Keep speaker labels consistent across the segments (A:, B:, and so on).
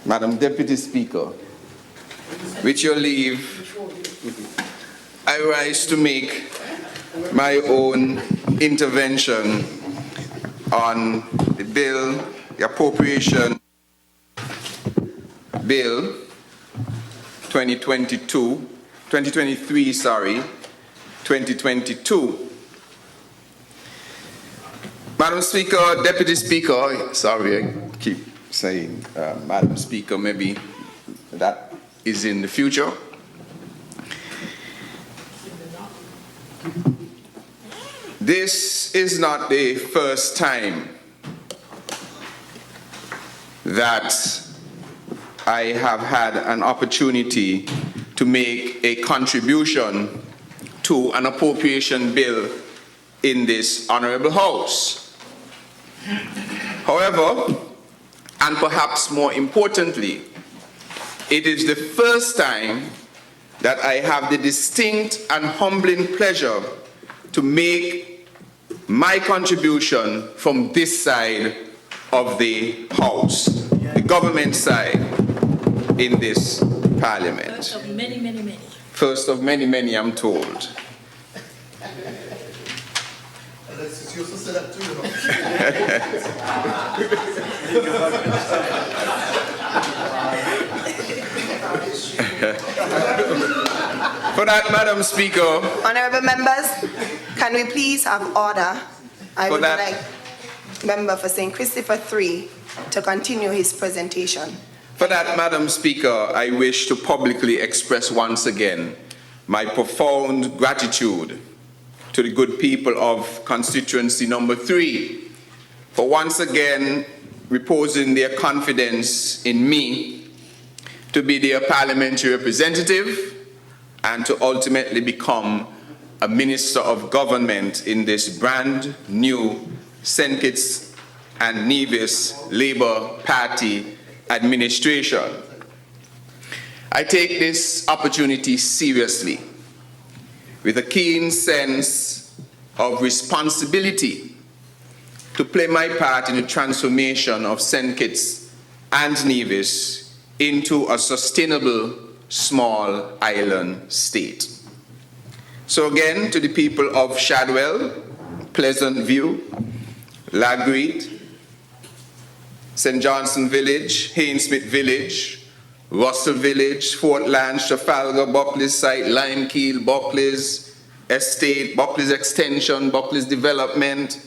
A: Madam Deputy Speaker, with your leave, I rise to make my own intervention on the bill, the appropriation bill 2022. Madam Speaker, Deputy Speaker, sorry, I keep saying Madam Speaker, maybe that is in the future. This is not the first time that I have had an opportunity to make a contribution to an appropriation bill in this Honourable House. However, and perhaps more importantly, it is the first time that I have the distinct and humbling pleasure to make my contribution from this side of the House, the government side in this Parliament.
B: First of many, many, many.
A: First of many, many, I'm told. For that, Madam Speaker.
C: Honourable members, can we please have order? I would like Member for St. Christopher 3 to continue his presentation.
A: For that, Madam Speaker, I wish to publicly express once again my profound gratitude to the good people of constituency number 3 for once again reposing their confidence in me to be their parliamentary representative and to ultimately become a Minister of Government in this brand new St. Kitts and Nevis Labour Party administration. I take this opportunity seriously, with a keen sense of responsibility to play my part in the transformation of St. Kitts and Nevis into a sustainable small island state. So again, to the people of Shadwell, Pleasant View, Lagreed, St. Johnson Village, Hainsmith Village, Russell Village, Fort Lance, Trafalgar, Buckley's Site, Limekeel, Buckley's Estate, Buckley's Extension, Buckley's Development,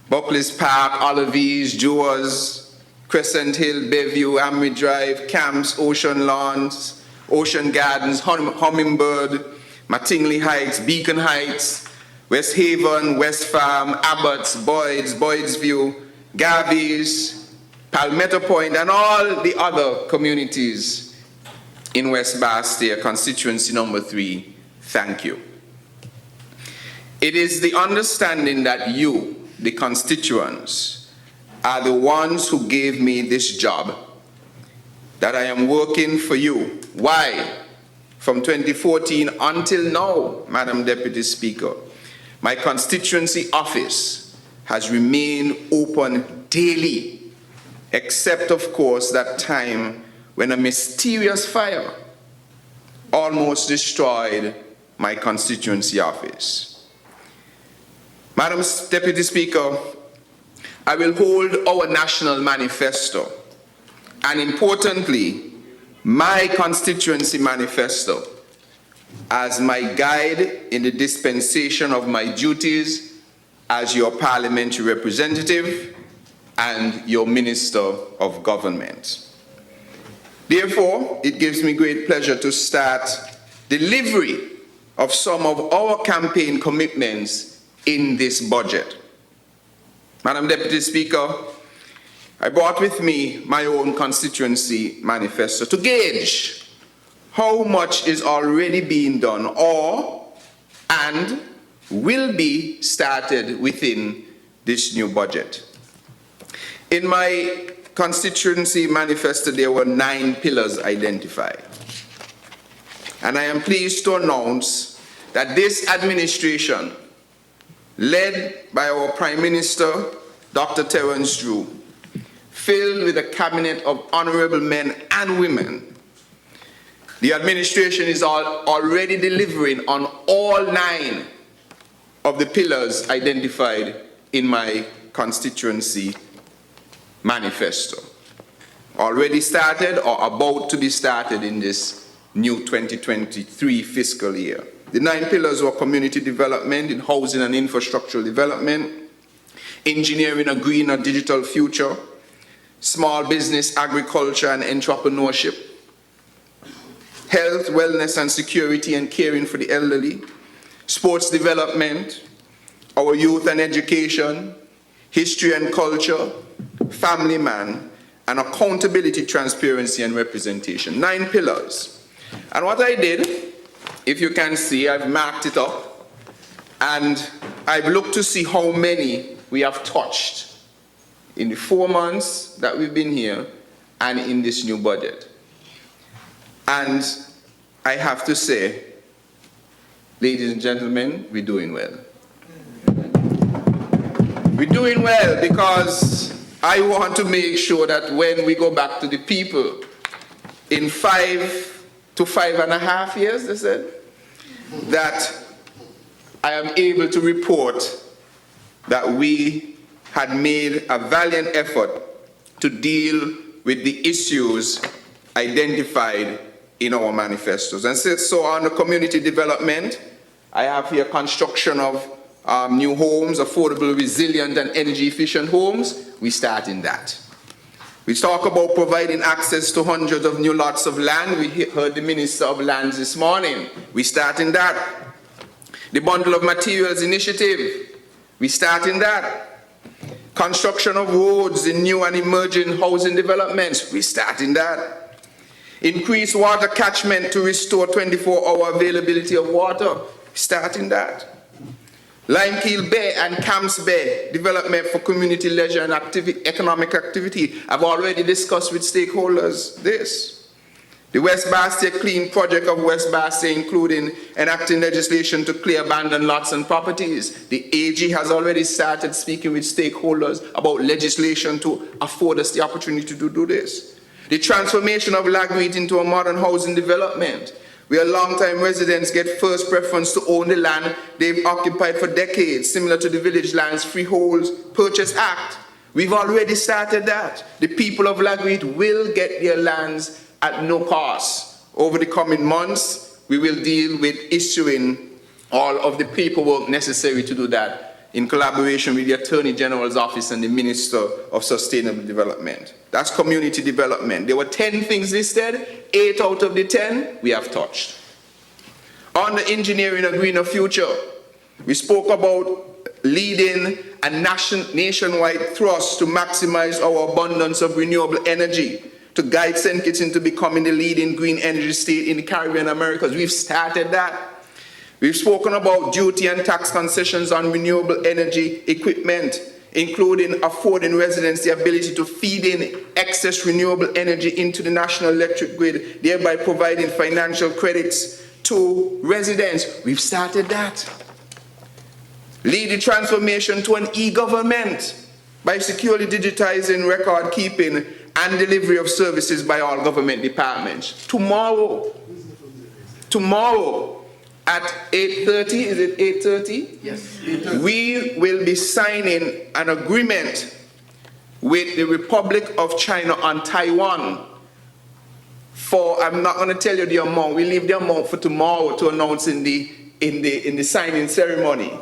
A: Buckley's Park, Olivies, Jewers, Crescent Hill, Bayview, Amry Drive, Camps, Ocean Lawns, Ocean Gardens, Hummingbird, Mattingly Heights, Beacon Heights, West Haven, West Farm, Abbots, Boyd's, Boyd's View, Garvey's, Palmetto Point, and all the other communities in West Bastia, constituency number 3, thank you. It is the understanding that you, the constituents, are the ones who gave me this job, that I am working for you. Why? From 2014 until now, Madam Deputy Speaker, my constituency office has remained open daily, except, of course, that time when a mysterious fire almost destroyed my constituency office. Madam Deputy Speaker, I will hold our national manifesto, and importantly, my constituency manifesto, as my guide in the dispensation of my duties as your parliamentary representative and your Minister of Government. Therefore, it gives me great pleasure to start delivery of some of our campaign commitments in this budget. Madam Deputy Speaker, I brought with me my own constituency manifesto to gauge how much is already being done and will be started within this new budget. In my constituency manifesto, there were 9 pillars identified. And I am pleased to announce that this administration, led by our Prime Minister, Dr. Terence Drew, filled with a cabinet of honorable men and women. The administration is already delivering on all 9 of the pillars identified in my constituency manifesto. Already started or about to be started in this new 2023 fiscal year. The 9 pillars were community development in housing and infrastructural development, engineering a greener digital future, small business, agriculture and entrepreneurship, health, wellness and security and caring for the elderly, sports development, our youth and education, history and culture, family man, and accountability, transparency and representation. 9 pillars. And what I did, if you can see, I've marked it up, and I've looked to see how many we have touched in the 4 months that we've been here and in this new budget. And I have to say, ladies and gentlemen, we're doing well. We're doing well because I want to make sure that when we go back to the people in 5 to 5.5 years, they said, that I am able to report that we had made a valiant effort to deal with the issues identified in our manifestos. And so on the community development, I have here construction of new homes, affordable, resilient and energy efficient homes. We start in that. We talk about providing access to hundreds of new lots of land. We heard the Minister of Lands this morning. We start in that. The bundle of materials initiative. We start in that. Construction of roads in new and emerging housing developments. We start in that. Increase water catchment to restore 24-hour availability of water. Start in that. Limekeel Bay and Camps Bay development for community leisure and economic activity. I've already discussed with stakeholders this. The West Bastia Clean Project of West Bastia, including enacting legislation to clear abandoned lots and properties. The AG has already started speaking with stakeholders about legislation to afford us the opportunity to do this. The transformation of Lagreed into a modern housing development, where long-time residents get first preference to own the land they've occupied for decades, similar to the Village Lands Freeholds Purchase Act. We've already started that. The people of Lagreed will get their lands at no cost. Over the coming months, we will deal with issuing all of the paperwork necessary to do that in collaboration with the Attorney General's Office and the Minister of Sustainable Development. That's community development. There were 10 things listed, 8 out of the 10 we have touched. On the engineering a greener future, we spoke about leading a nationwide thrust to maximize our abundance of renewable energy, to guide St. Kitts into becoming the leading green energy state in the Caribbean Americas. We've started that. We've spoken about duty and tax concessions on renewable energy equipment, including affording residents the ability to feed in excess renewable energy into the national electric grid, thereby providing financial credits to residents. We've started that. Lead the transformation to an e-government by securely digitizing record keeping and delivery of services by all government departments. Tomorrow at 8:30, is it 8:30? Yes. 8:30. We will be signing an agreement with the Republic of China on Taiwan for, I'm not going to tell you the amount, we leave the amount for tomorrow to announce in the signing ceremony.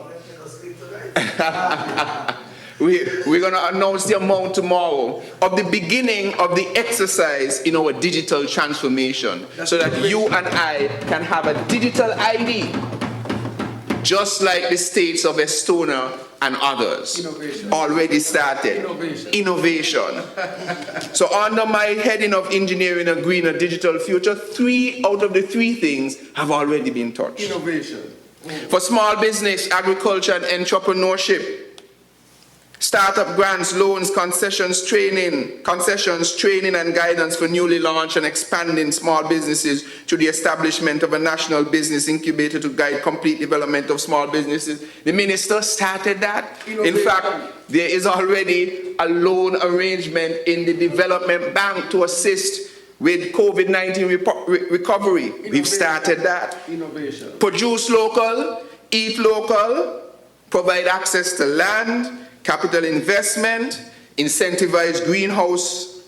A: We're going to announce the amount tomorrow of the beginning of the exercise in our digital transformation, so that you and I can have a digital ID, just like the states of Estonia and others. Innovation. Already started. Innovation. So under my heading of engineering a greener digital future, 3 out of the 3 things have already been touched. Innovation. For small business, agriculture and entrepreneurship, Startup grants, loans, concessions, training and guidance for newly launched and expanding small businesses through the establishment of a national business incubator to guide complete development of small businesses. The minister started that. In fact, there is already a loan arrangement in the development bank to assist with COVID-19 recovery. We've started that.
B: Innovation. Produce
A: local, eat local, provide access to land, capital investment, incentivize greenhouse,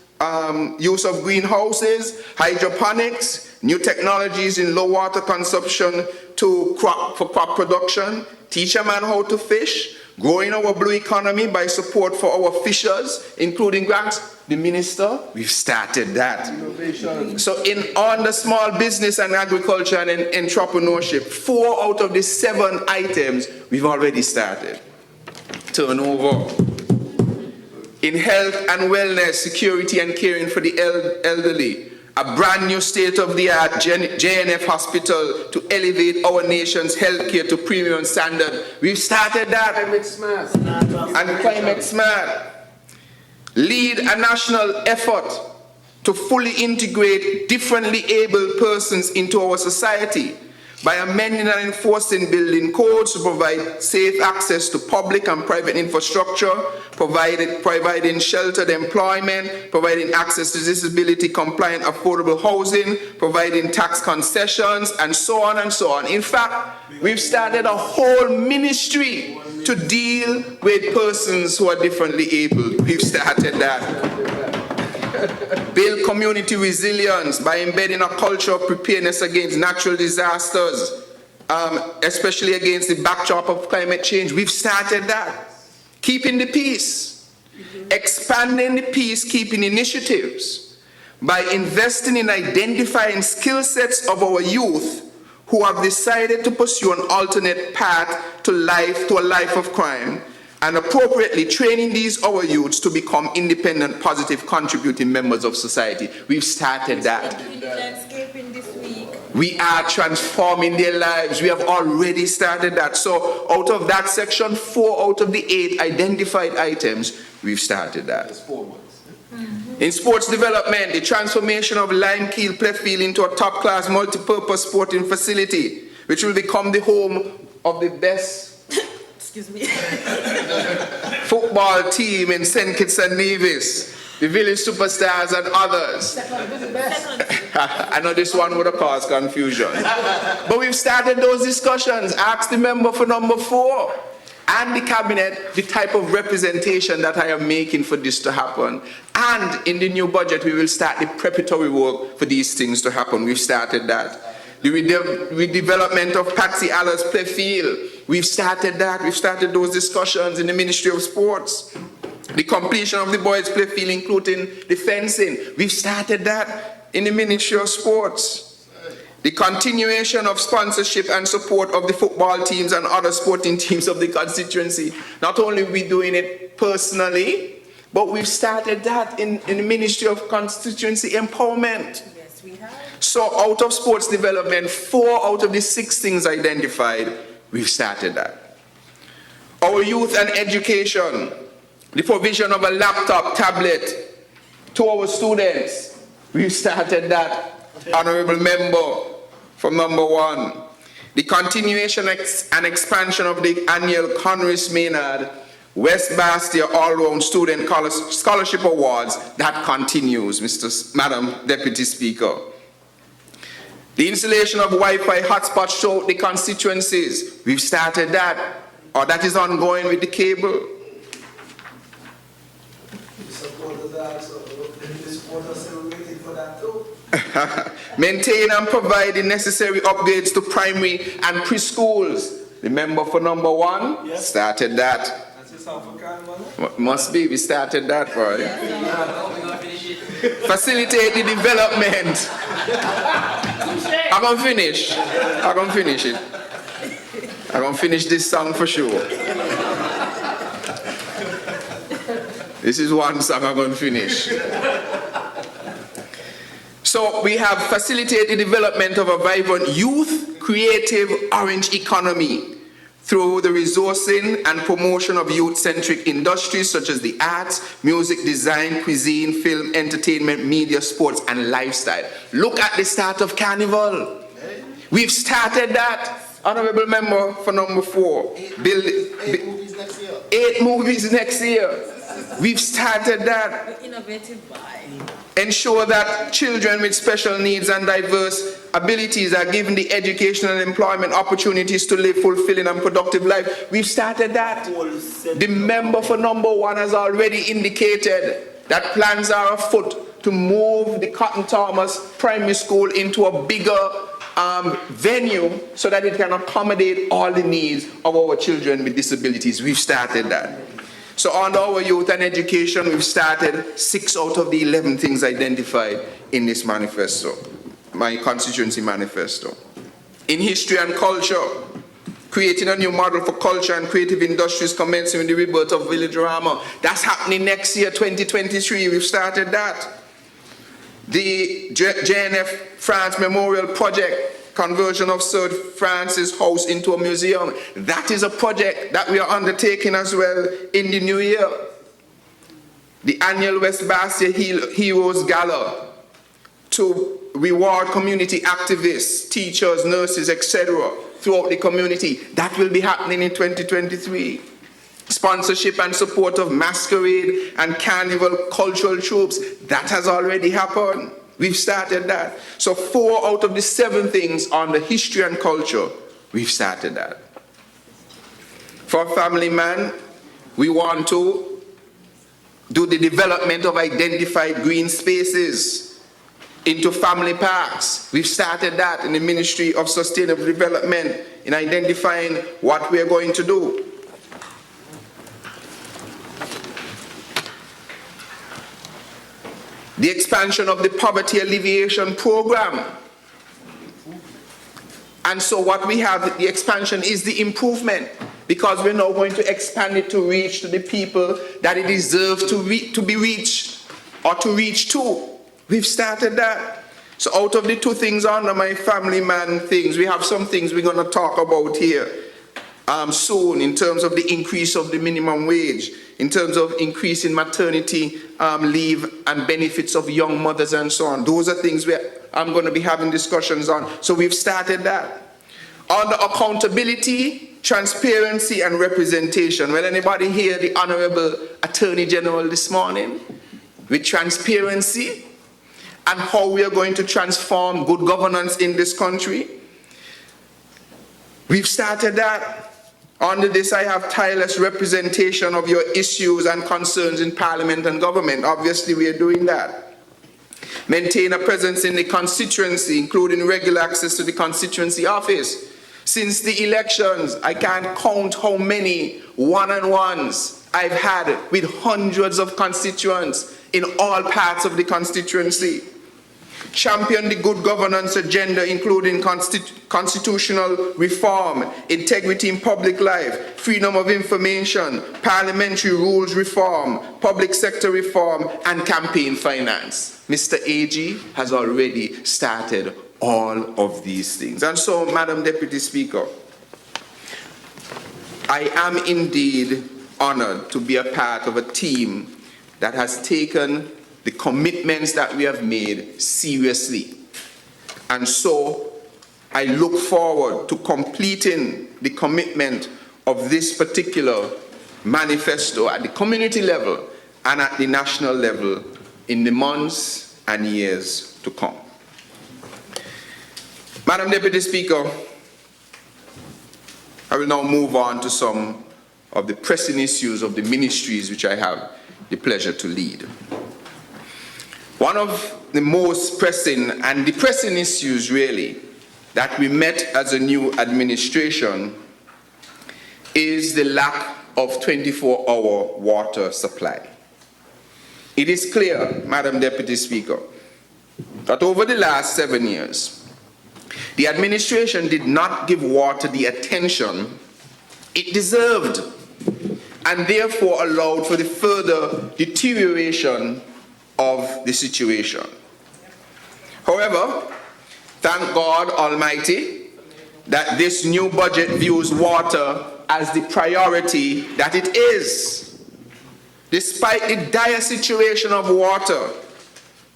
A: use of greenhouses, hydroponics, new technologies in low water consumption for crop production, teach a man how to fish, growing our blue economy by support for our fishers, including grants. The minister, we've started that.
B: Innovation.
A: So on the small business and agriculture and entrepreneurship, 4 out of the 7 items we've already started. Turnover. In health and wellness, security and caring for the elderly, a brand new state-of-the-art JNF hospital to elevate our nation's healthcare to premium standard. We've started that.
B: Climate smart.
A: And climate smart. Lead a national effort to fully integrate differently abled persons into our society by amending and enforcing building codes to provide safe access to public and private infrastructure, providing sheltered employment, providing access to disability-compliant affordable housing, providing tax concessions, and so on and so on. In fact, we've started a whole ministry to deal with persons who are differently able. We've started that. Build community resilience by embedding a culture of preparedness against natural disasters, especially against the backdrop of climate change. We've started that. Keeping the peace. Expanding the peacekeeping initiatives by investing in identifying skill sets of our youth who have decided to pursue an alternate path to a life of crime, and appropriately training these our youths to become independent, positive, contributing members of society. We've started that.
D: Landscaping this week.
A: We are transforming their lives. We have already started that. So out of that section, 4 out of the 8 identified items, we've started that.
B: That's 4 months.
A: In sports development, the transformation of Limekeel Playfield into a top-class multi-purpose sporting facility, which will become the home of the best football team in St. Kitts and Nevis, the Village Superstars and others. I know this one would have caused confusion. But we've started those discussions. Ask the member for number 4 and the cabinet the type of representation that I am making for this to happen. And in the new budget, we will start the preparatory work for these things to happen. We've started that. The redevelopment of Patsy Allers Playfield, we've started that. We've started those discussions in the Ministry of Sports. The completion of the boys' playfield, including the fencing, we've started that in the Ministry of Sports. The continuation of sponsorship and support of the football teams and other sporting teams of the constituency. Not only are we doing it personally, but we've started that in the Ministry of Constituency Empowerment.
D: Yes, we have.
A: So out of sports development, 4 out of the 6 things identified, we've started that. Our youth and education, the provision of a laptop, tablet to our students, we've started that. Honourable member from number 1. The continuation and expansion of the annual Konris Maynard West Bastia All-Round Student Scholarship Awards, that continues, Madam Deputy Speaker. The installation of Wi-Fi hotspots throughout the constituencies, we've started that, or that is ongoing with the cable. Maintain and provide the necessary upgrades to primary and preschools. The member for number 1, yes, started that. Must be, we started that for it. Facilitate the development. I'm gonna finish it. I'm gonna finish this song for sure. This is one song I'm gonna finish. So we have facilitated the development of a vibrant youth creative orange economy through the resourcing and promotion of youth-centric industries such as the arts, music, design, cuisine, film, entertainment, media, sports, and lifestyle. Look at the start of Carnival. We've started that. Honourable Member for number 4.
B: Eight movies next year.
A: 8 movies next year. We've started that.
D: Innovative buy.
A: Ensure that children with special needs and diverse abilities are given the educational and employment opportunities to live fulfilling and productive life. We've started that. The member for number 1 has already indicated that plans are afoot to move the Cotton Thomas Primary School into a bigger venue so that it can accommodate all the needs of our children with disabilities. We've started that. So on our youth and education, we've started 6 out of the 11 things identified in this manifesto, my constituency manifesto. In history and culture, creating a new model for culture and creative industries commencing with the rebirth of Village Rama. That's happening next year, 2023. We've started that. The JNF France Memorial Project, conversion of Sir Francis House into a museum. That is a project that we are undertaking as well in the new year. The annual West Bastia Heroes Gala to reward community activists, teachers, nurses, etc. throughout the community. That will be happening in 2023. Sponsorship and support of masquerade and carnival cultural troops. That has already happened. We've started that. So 4 out of the 7 things on the history and culture, we've started that. For Family Man, we want to do the development of identified green spaces into family parks. We've started that in the Ministry of Sustainable Development in identifying what we're going to do. The expansion of the poverty alleviation program. And so what we have, the expansion is the improvement, because we're now going to expand it to reach to the people that it deserves to be reached or to reach to. We've started that. So out of the 2 things under my Family Man things, we have some things we're going to talk about here soon in terms of the increase of the minimum wage, in terms of increasing maternity leave and benefits of young mothers and so on. Those are things I'm going to be having discussions on. So we've started that. On the accountability, transparency and representation. Will anybody hear the Honourable Attorney General this morning? With transparency and how we are going to transform good governance in this country. We've started that. Under this, I have tireless representation of your issues and concerns in Parliament and government. Obviously, we are doing that. Maintain a presence in the constituency, including regular access to the constituency office. Since the elections, I can't count how many one-on-ones I've had with hundreds of constituents in all parts of the constituency. Champion the good governance agenda, including constitutional reform, integrity in public life, freedom of information, parliamentary rules reform, public sector reform, and campaign finance. Mr. AG has already started all of these things. And so, Madam Deputy Speaker, I am indeed honored to be a part of a team that has taken the commitments that we have made seriously. And so I look forward to completing the commitment of this particular manifesto at the community level and at the national level in the months and years to come. Madam Deputy Speaker, I will now move on to some of the pressing issues of the ministries which I have the pleasure to lead. One of the most pressing and depressing issues, really, that we met as a new administration is the lack of 24-hour water supply. It is clear, Madam Deputy Speaker, that over the last 7 years, the administration did not give water the attention it deserved, and therefore allowed for the further deterioration of the situation. However, thank God Almighty that this new budget views water as the priority that it is. Despite the dire situation of water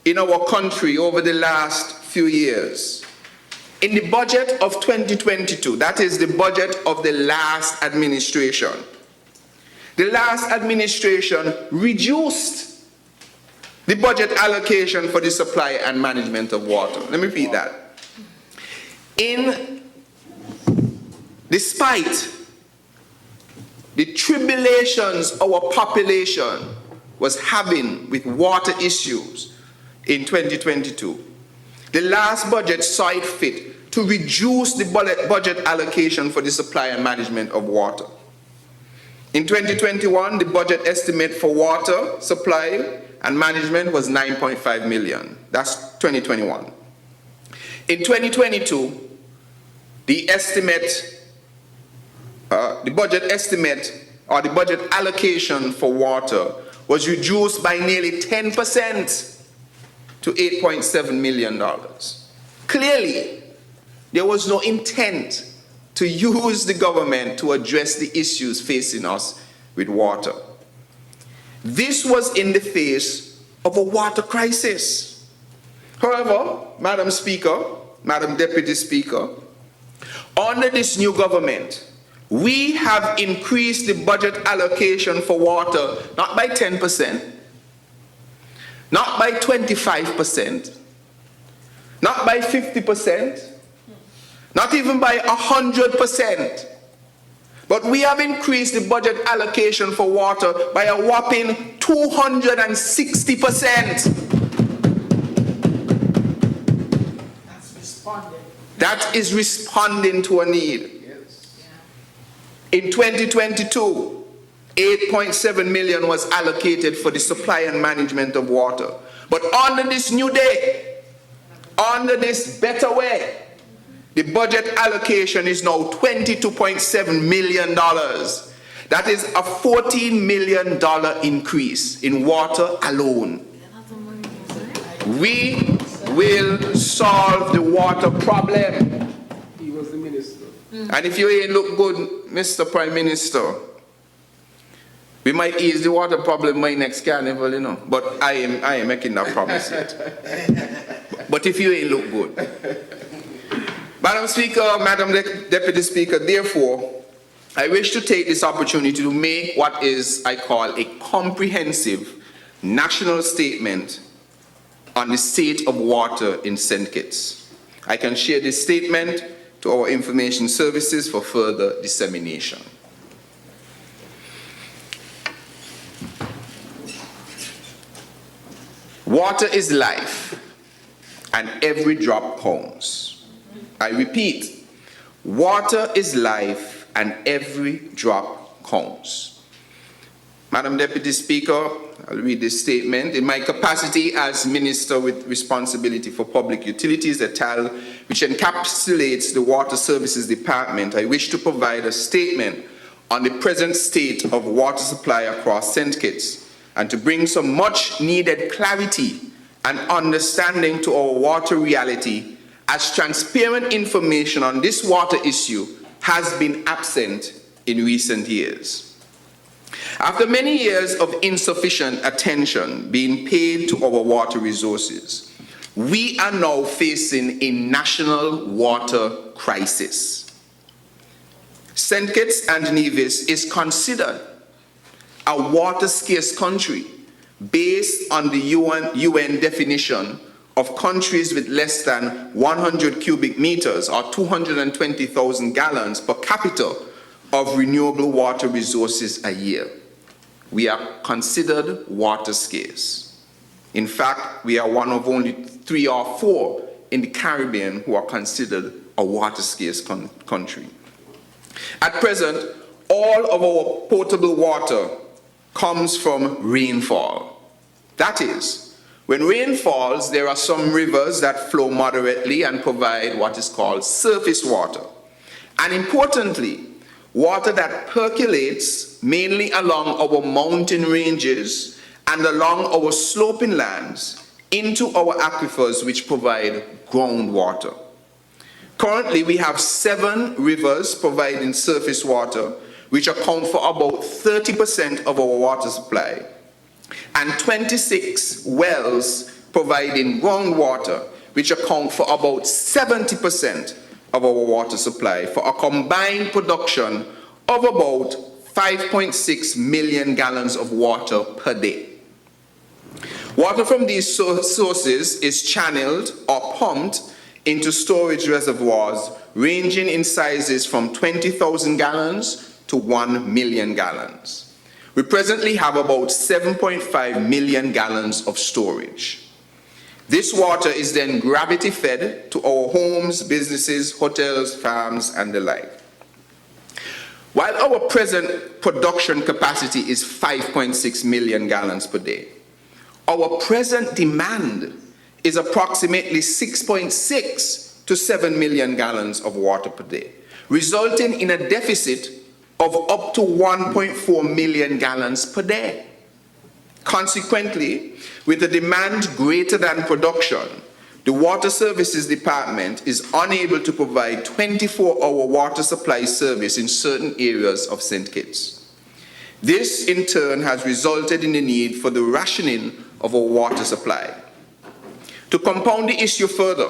A: in our country over the last few years, in the budget of 2022, that is the budget of the last administration, the last administration reduced the budget allocation for the supply and management of water. Let me repeat that. Despite the tribulations our population was having with water issues in 2022, the last budget saw it fit to reduce the budget allocation for the supply and management of water. In 2021, the budget estimate for water supply and management was 9.5 million. That's 2021. In 2022, the budget estimate or the budget allocation for water was reduced by nearly 10% to $8.7 million. Clearly, there was no intent to use the government to address the issues facing us with water. This was in the face of a water crisis. However, Madam Speaker, Madam Deputy Speaker, under this new government, we have increased the budget allocation for water not by 10%, not by 25%, not by 50%, not even by 100%, but we have increased the budget allocation for water by a whopping 260%. That is responding to a need. In 2022, 8.7 million was allocated for the supply and management of water. But under this new day, under this better way, the budget allocation is now $22.7 million. That is a $14 million increase in water alone. We will solve the water problem.
E: He was the minister.
A: And if you ain't look good, Mr. Prime Minister, we might ease the water problem my next carnival, you know. But I am making that promise yet. But if you ain't look good. Madam Speaker, Madam Deputy Speaker, therefore, I wish to take this opportunity to make what is, I call, a comprehensive national statement on the state of water in St. Kitts. I can share this statement to our information services for further dissemination. Water is life, and every drop counts. I repeat, water is life, and every drop counts. Madam Deputy Speaker, I'll read this statement. In my capacity as Minister with responsibility for public utilities, which encapsulates the Water Services Department, I wish to provide a statement on the present state of water supply across St. Kitts and to bring some much needed clarity and understanding to our water reality, as transparent information on this water issue has been absent in recent years. After many years of insufficient attention being paid to our water resources, we are now facing a national water crisis. St. Kitts and Nevis is considered a water-scarce country based on the UN definition of countries with less than 100 cubic meters or 220,000 gallons per capita of renewable water resources a year. We are considered water scarce. In fact, we are one of only 3 or 4 in the Caribbean who are considered a water scarce country. At present, all of our potable water comes from rainfall. That is, when rain falls, there are some rivers that flow moderately and provide what is called surface water. And importantly, water that percolates mainly along our mountain ranges and along our sloping lands into our aquifers, which provide groundwater. Currently, we have 7 rivers providing surface water, which account for about 30% of our water supply, and 26 wells providing groundwater, which account for about 70% of our water supply, for a combined production of about 5.6 million gallons of water per day. Water from these sources is channeled or pumped into storage reservoirs ranging in sizes from 20,000 gallons to 1 million gallons. We presently have about 7.5 million gallons of storage. This water is then gravity fed to our homes, businesses, hotels, farms, and the like. While our present production capacity is 5.6 million gallons per day, our present demand is approximately 6.6 to 7 million gallons of water per day, resulting in a deficit of up to 1.4 million gallons per day. Consequently, with a demand greater than production, the Water Services Department is unable to provide 24-hour water supply service in certain areas of St. Kitts. This, in turn, has resulted in the need for the rationing of our water supply. To compound the issue further,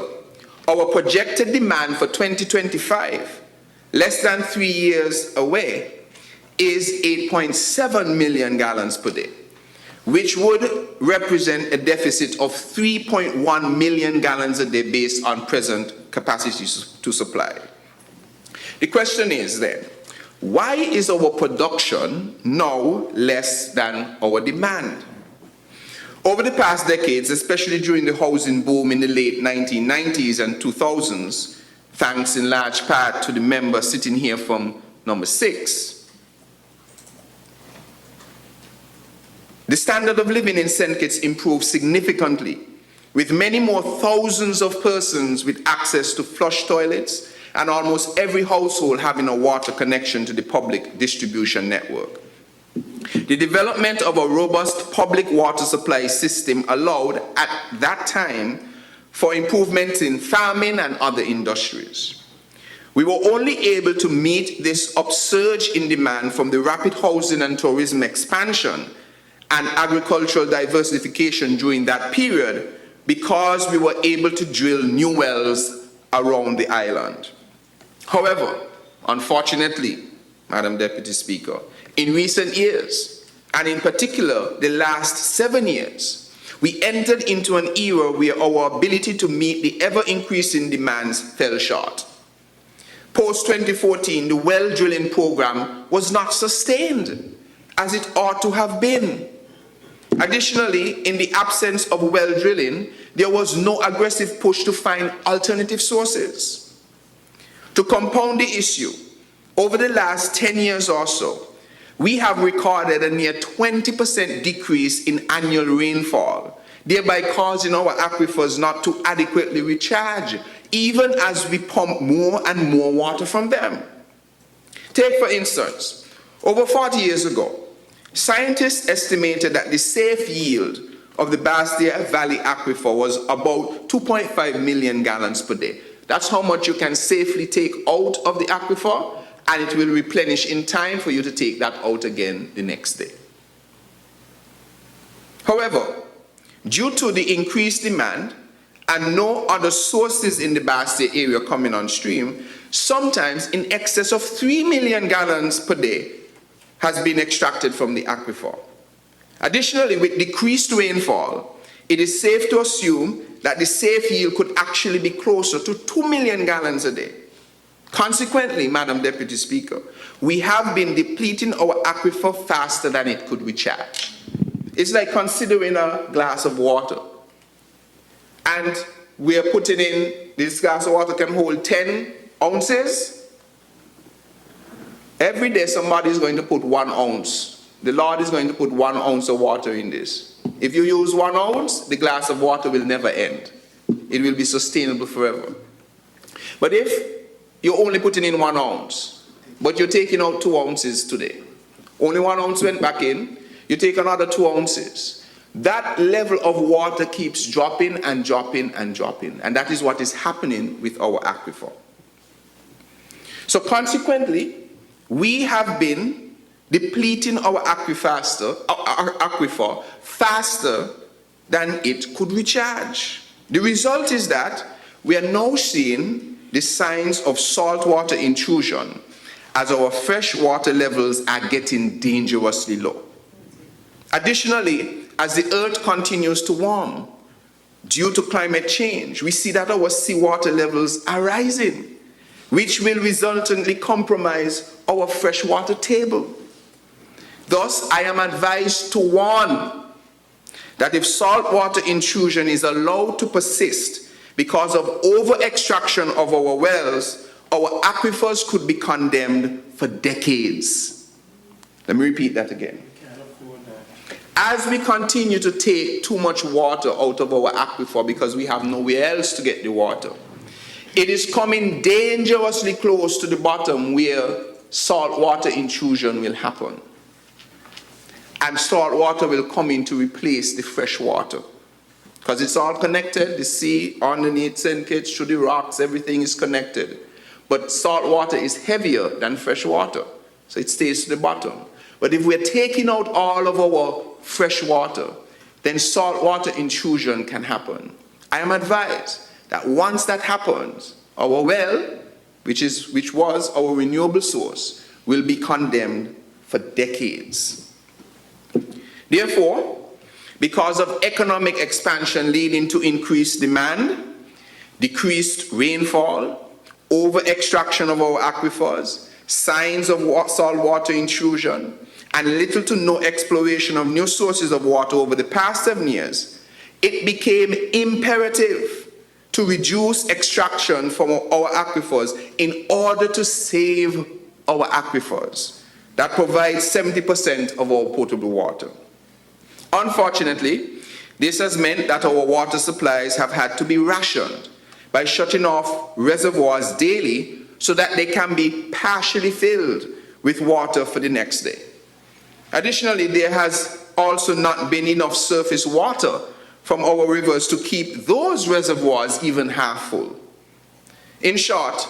A: our projected demand for 2025, less than 3 years away, is 8.7 million gallons per day, which would represent a deficit of 3.1 million gallons a day based on present capacity to supply. The question is then, why is our production now less than our demand? Over the past decades, especially during the housing boom in the late 1990s and 2000s, thanks in large part to the member sitting here from number 6, the standard of living in St. Kitts improved significantly, with many more thousands of persons with access to flush toilets and almost every household having a water connection to the public distribution network. The development of a robust public water supply system allowed at that time for improvements in farming and other industries. We were only able to meet this upsurge in demand from the rapid housing and tourism expansion and agricultural diversification during that period because we were able to drill new wells around the island. However, unfortunately, Madam Deputy Speaker, in recent years, and in particular the last 7 years, we entered into an era where our ability to meet the ever-increasing demands fell short. Post-2014, the well drilling program was not sustained as it ought to have been. Additionally, in the absence of well drilling, there was no aggressive push to find alternative sources. To compound the issue, over the last 10 years or so, we have recorded a near 20% decrease in annual rainfall, thereby causing our aquifers not to adequately recharge, even as we pump more and more water from them. Take, for instance, over 40 years ago, scientists estimated that the safe yield of the Bastia Valley Aquifer was about 2.5 million gallons per day. That's how much you can safely take out of the aquifer, and it will replenish in time for you to take that out again the next day. However, due to the increased demand and no other sources in the Bastia area coming on stream, sometimes in excess of 3 million gallons per day has been extracted from the aquifer. Additionally, with decreased rainfall, it is safe to assume that the safe yield could actually be closer to 2 million gallons a day. Consequently, Madam Deputy Speaker, we have been depleting our aquifer faster than it could recharge. It's like considering a glass of water. And we are putting in, this glass of water can hold 10 ounces. Every day somebody is going to put 1 ounce. The Lord is going to put 1 ounce of water in this. If you use 1 ounce, the glass of water will never end. It will be sustainable forever. But if you're only putting in 1 ounce, but you're taking out 2 ounces today, only 1 ounce went back in, you take another 2 ounces, that level of water keeps dropping and dropping and dropping. And that is what is happening with our aquifer. So consequently, we have been depleting our aquifer faster than it could recharge. The result is that we are now seeing the signs of saltwater intrusion as our freshwater levels are getting dangerously low. Additionally, as the earth continues to warm due to climate change, we see that our seawater levels are rising, which will resultantly compromise our freshwater table. Thus, I am advised to warn that if saltwater intrusion is allowed to persist because of over-extraction of our wells, our aquifers could be condemned for decades. Let me repeat that again. As we continue to take too much water out of our aquifer because we have nowhere else to get the water, it is coming dangerously close to the bottom where saltwater intrusion will happen. And salt water will come in to replace the fresh water. Because it's all connected, the sea, underneath, sinkage, through the rocks, everything is connected. But salt water is heavier than fresh water, so it stays to the bottom. But if we're taking out all of our fresh water, then saltwater intrusion can happen. I am advised that once that happens, our well, which was our renewable source, will be condemned for decades. Therefore, because of economic expansion leading to increased demand, decreased rainfall, over-extraction of our aquifers, signs of saltwater intrusion, and little to no exploration of new sources of water over the past 7 years, it became imperative to reduce extraction from our aquifers in order to save our aquifers that provide 70% of our potable water. Unfortunately, this has meant that our water supplies have had to be rationed by shutting off reservoirs daily so that they can be partially filled with water for the next day. Additionally, there has also not been enough surface water from our rivers to keep those reservoirs even half full. In short,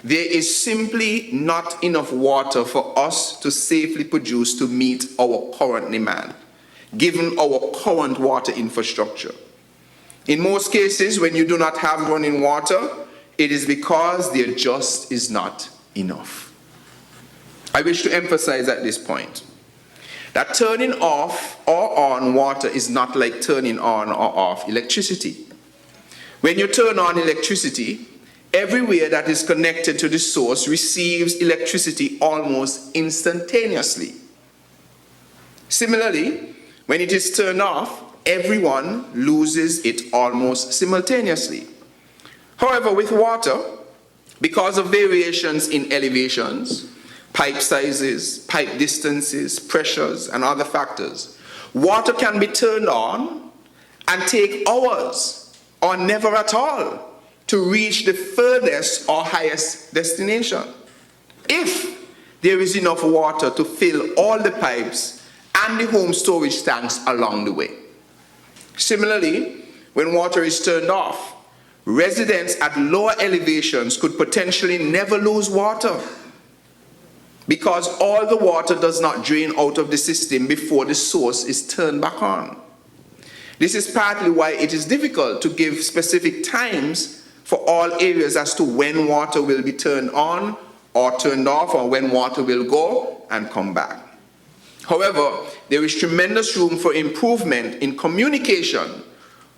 A: there is simply not enough water for us to safely produce to meet our current demand, given our current water infrastructure. In most cases, when you do not have running water, it is because there just is not enough. I wish to emphasize at this point that turning off or on water is not like turning on or off electricity. When you turn on electricity, everywhere that is connected to the source receives electricity almost instantaneously. Similarly, when it is turned off, everyone loses it almost simultaneously. However, with water, because of variations in elevations, pipe sizes, pipe distances, pressures, and other factors, water can be turned on and take hours or never at all to reach the furthest or highest destination, if there is enough water to fill all the pipes and the home storage tanks along the way. Similarly, when water is turned off, residents at lower elevations could potentially never lose water because all the water does not drain out of the system before the source is turned back on. This is partly why it is difficult to give specific times for all areas as to when water will be turned on or turned off, or when water will go and come back. However, there is tremendous room for improvement in communication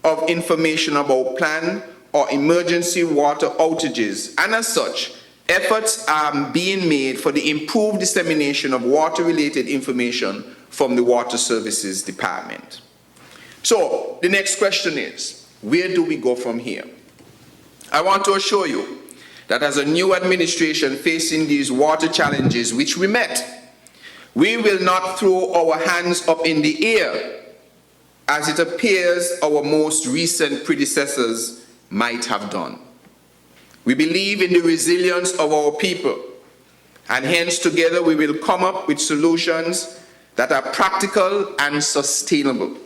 A: of information about planned or emergency water outages, and as such, efforts are being made for the improved dissemination of water-related information from the Water Services Department. So, the next question is, where do we go from here? I want to assure you that as a new administration facing these water challenges which we met, we will not throw our hands up in the air as it appears our most recent predecessors might have done. We believe in the resilience of our people, and hence together we will come up with solutions that are practical and sustainable.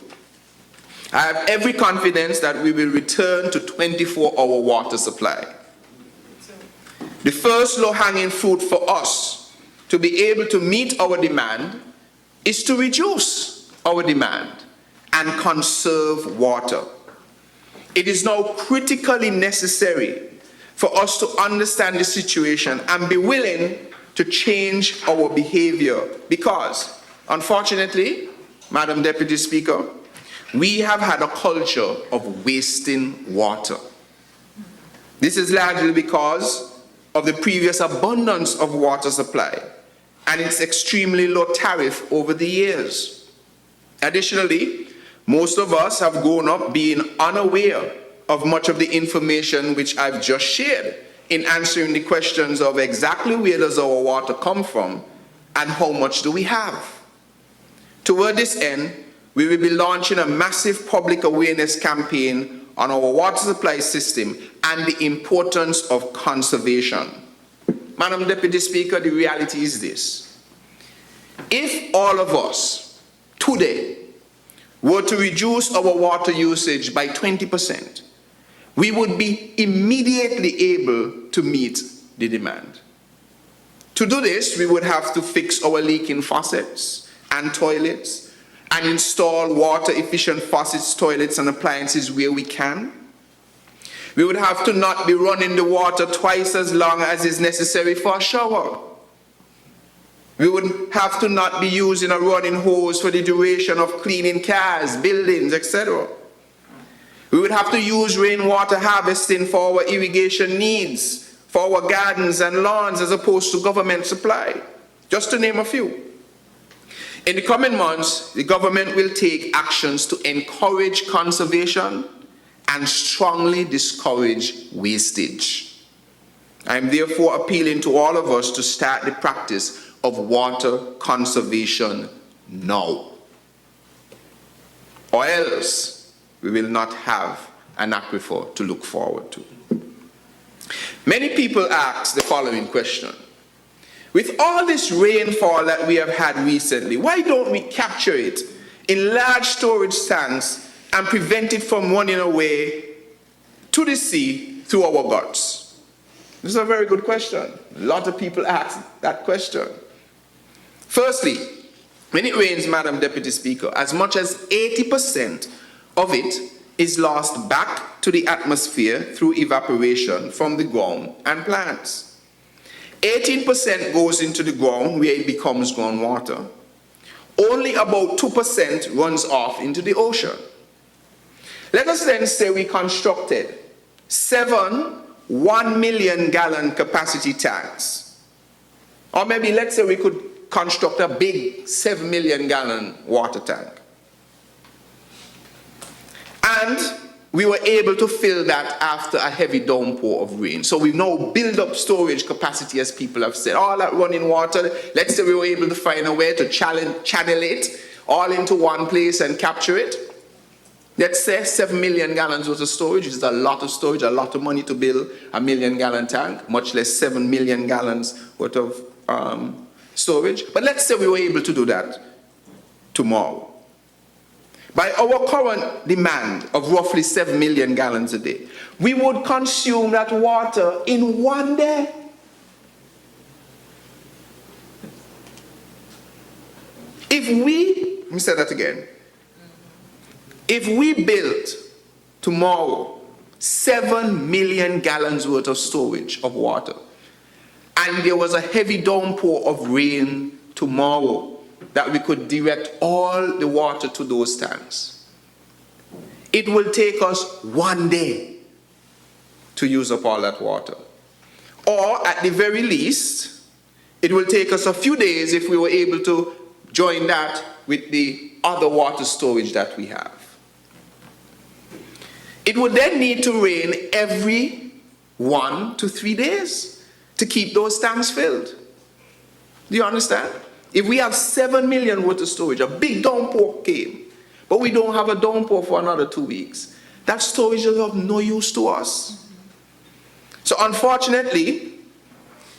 A: I have every confidence that we will return to 24-hour water supply. The first low-hanging fruit for us to be able to meet our demand is to reduce our demand and conserve water. It is now critically necessary for us to understand the situation and be willing to change our behavior because, unfortunately, Madam Deputy Speaker, we have had a culture of wasting water. This is largely because of the previous abundance of water supply and its extremely low tariff over the years. Additionally, most of us have grown up being unaware of much of the information which I've just shared in answering the questions of exactly where does our water come from and how much do we have. Toward this end, we will be launching a massive public awareness campaign on our water supply system and the importance of conservation. Madam Deputy Speaker, the reality is this. If all of us today were to reduce our water usage by 20%, we would be immediately able to meet the demand. To do this, we would have to fix our leaking faucets and toilets and install water-efficient faucets, toilets, and appliances where we can. We would have to not be running the water twice as long as is necessary for a shower. We would have to not be using a running hose for the duration of cleaning cars, buildings, etc. We would have to use rainwater harvesting for our irrigation needs, for our gardens and lawns as opposed to government supply, just to name a few. In the coming months, the government will take actions to encourage conservation and strongly discourage wastage. I am therefore appealing to all of us to start the practice of water conservation now, or else we will not have an aquifer to look forward to. Many people ask the following question. With all this rainfall that we have had recently, why don't we capture it in large storage tanks and prevent it from running away to the sea through our guts? This is a very good question. A lot of people ask that question. Firstly, when it rains, Madam Deputy Speaker, as much as 80% of it is lost back to the atmosphere through evaporation from the ground and plants. 18% goes into the ground where it becomes groundwater. Only about 2% runs off into the ocean. Let us then say we constructed 7 1 million gallon capacity tanks. Or maybe let's say we could construct a big 7 million gallon water tank. And we were able to fill that after a heavy downpour of rain. So we now build up storage capacity, as people have said. All that running water, let's say we were able to find a way to channel it all into one place and capture it. Let's say 7 million gallons worth of storage is a lot of storage, a lot of money to build a 1 million gallon tank, much less 7 million gallons worth of storage. But let's say we were able to do that tomorrow. By our current demand of roughly 7 million gallons a day, we would consume that water in 1 day. Let me say that again. If we built tomorrow 7 million gallons worth of storage of water, and there was a heavy downpour of rain tomorrow, that we could direct all the water to those tanks, it will take us 1 day to use up all that water. Or at the very least, it will take us a few days if we were able to join that with the other water storage that we have. It would then need to rain every 1 to 3 days to keep those tanks filled. Do you understand? If we have 7 million worth of storage, a big downpour came, but we don't have a downpour for another 2 weeks, that storage is of no use to us. So unfortunately,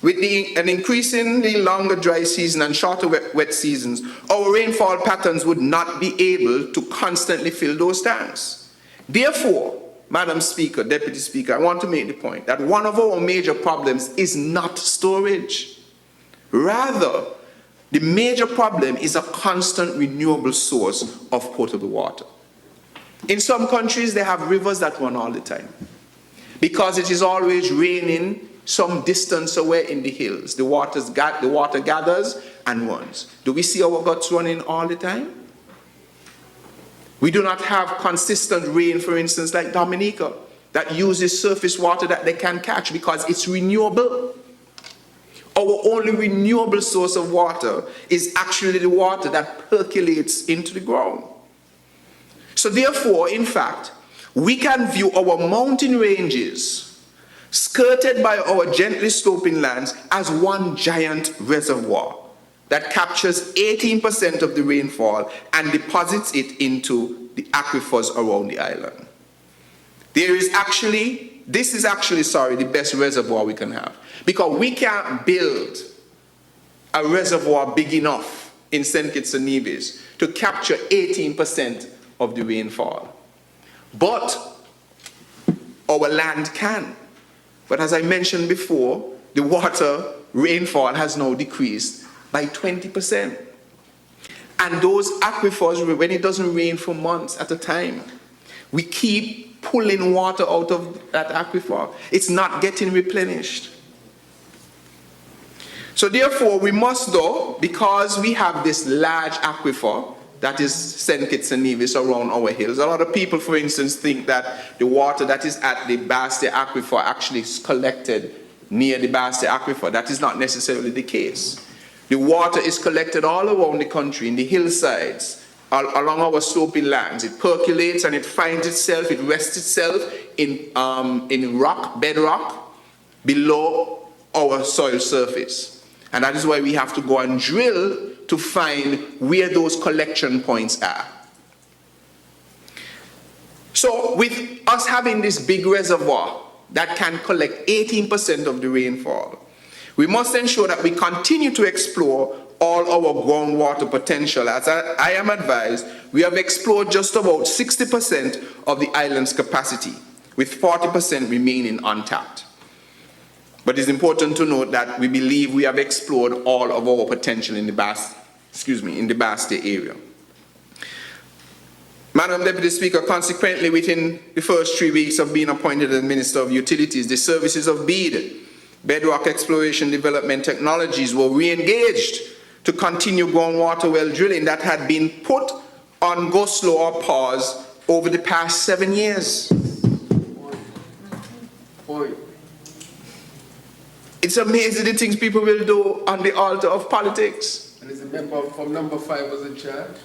A: with an increasingly longer dry season and shorter wet seasons, our rainfall patterns would not be able to constantly fill those tanks. Therefore, Madam Speaker, Deputy Speaker, I want to make the point that one of our major problems is not storage. Rather, the major problem is a constant renewable source of potable water. In some countries, they have rivers that run all the time. Because it is always raining some distance away in the hills. The water gathers and runs. Do we see our guts running all the time? We do not have consistent rain, for instance, like Dominica, that uses surface water that they can catch because it's renewable. Our only renewable source of water is actually the water that percolates into the ground. So therefore, in fact, we can view our mountain ranges skirted by our gently sloping lands as one giant reservoir that captures 18% of the rainfall and deposits it into the aquifers around the island. This is actually the best reservoir we can have, because we can't build a reservoir big enough in St. Kitts and Nevis to capture 18% of the rainfall. But our land can. But as I mentioned before, the water rainfall has now decreased by 20%. And those aquifers, when it doesn't rain for months at a time, we keep pulling water out of that aquifer. It's not getting replenished. So therefore, we must, though, because we have this large aquifer, that is St. Kitts and Nevis around our hills. A lot of people, for instance, think that the water that is at the Bastia Aquifer actually is collected near the Bastia Aquifer. That is not necessarily the case. The water is collected all around the country, in the hillsides, along our sloping lands. It percolates and it finds itself, it rests itself in rock, bedrock, below our soil surface. And that is why we have to go and drill to find where those collection points are. So with us having this big reservoir that can collect 18% of the rainfall, we must ensure that we continue to explore all our groundwater potential. As I am advised, we have explored just about 60% of the island's capacity, with 40% remaining untapped. But it's important to note that we believe we have explored all of our potential in the Bastia area. Madam Deputy Speaker, consequently, within the first 3 weeks of being appointed as Minister of Utilities, the services of BEAD, Bedrock Exploration Development Technologies, were re-engaged to continue groundwater well drilling that had been put on go slow or pause over the past 7 years. It's amazing the things people will do on the altar of politics.
B: And is the member from number 5 was in charge?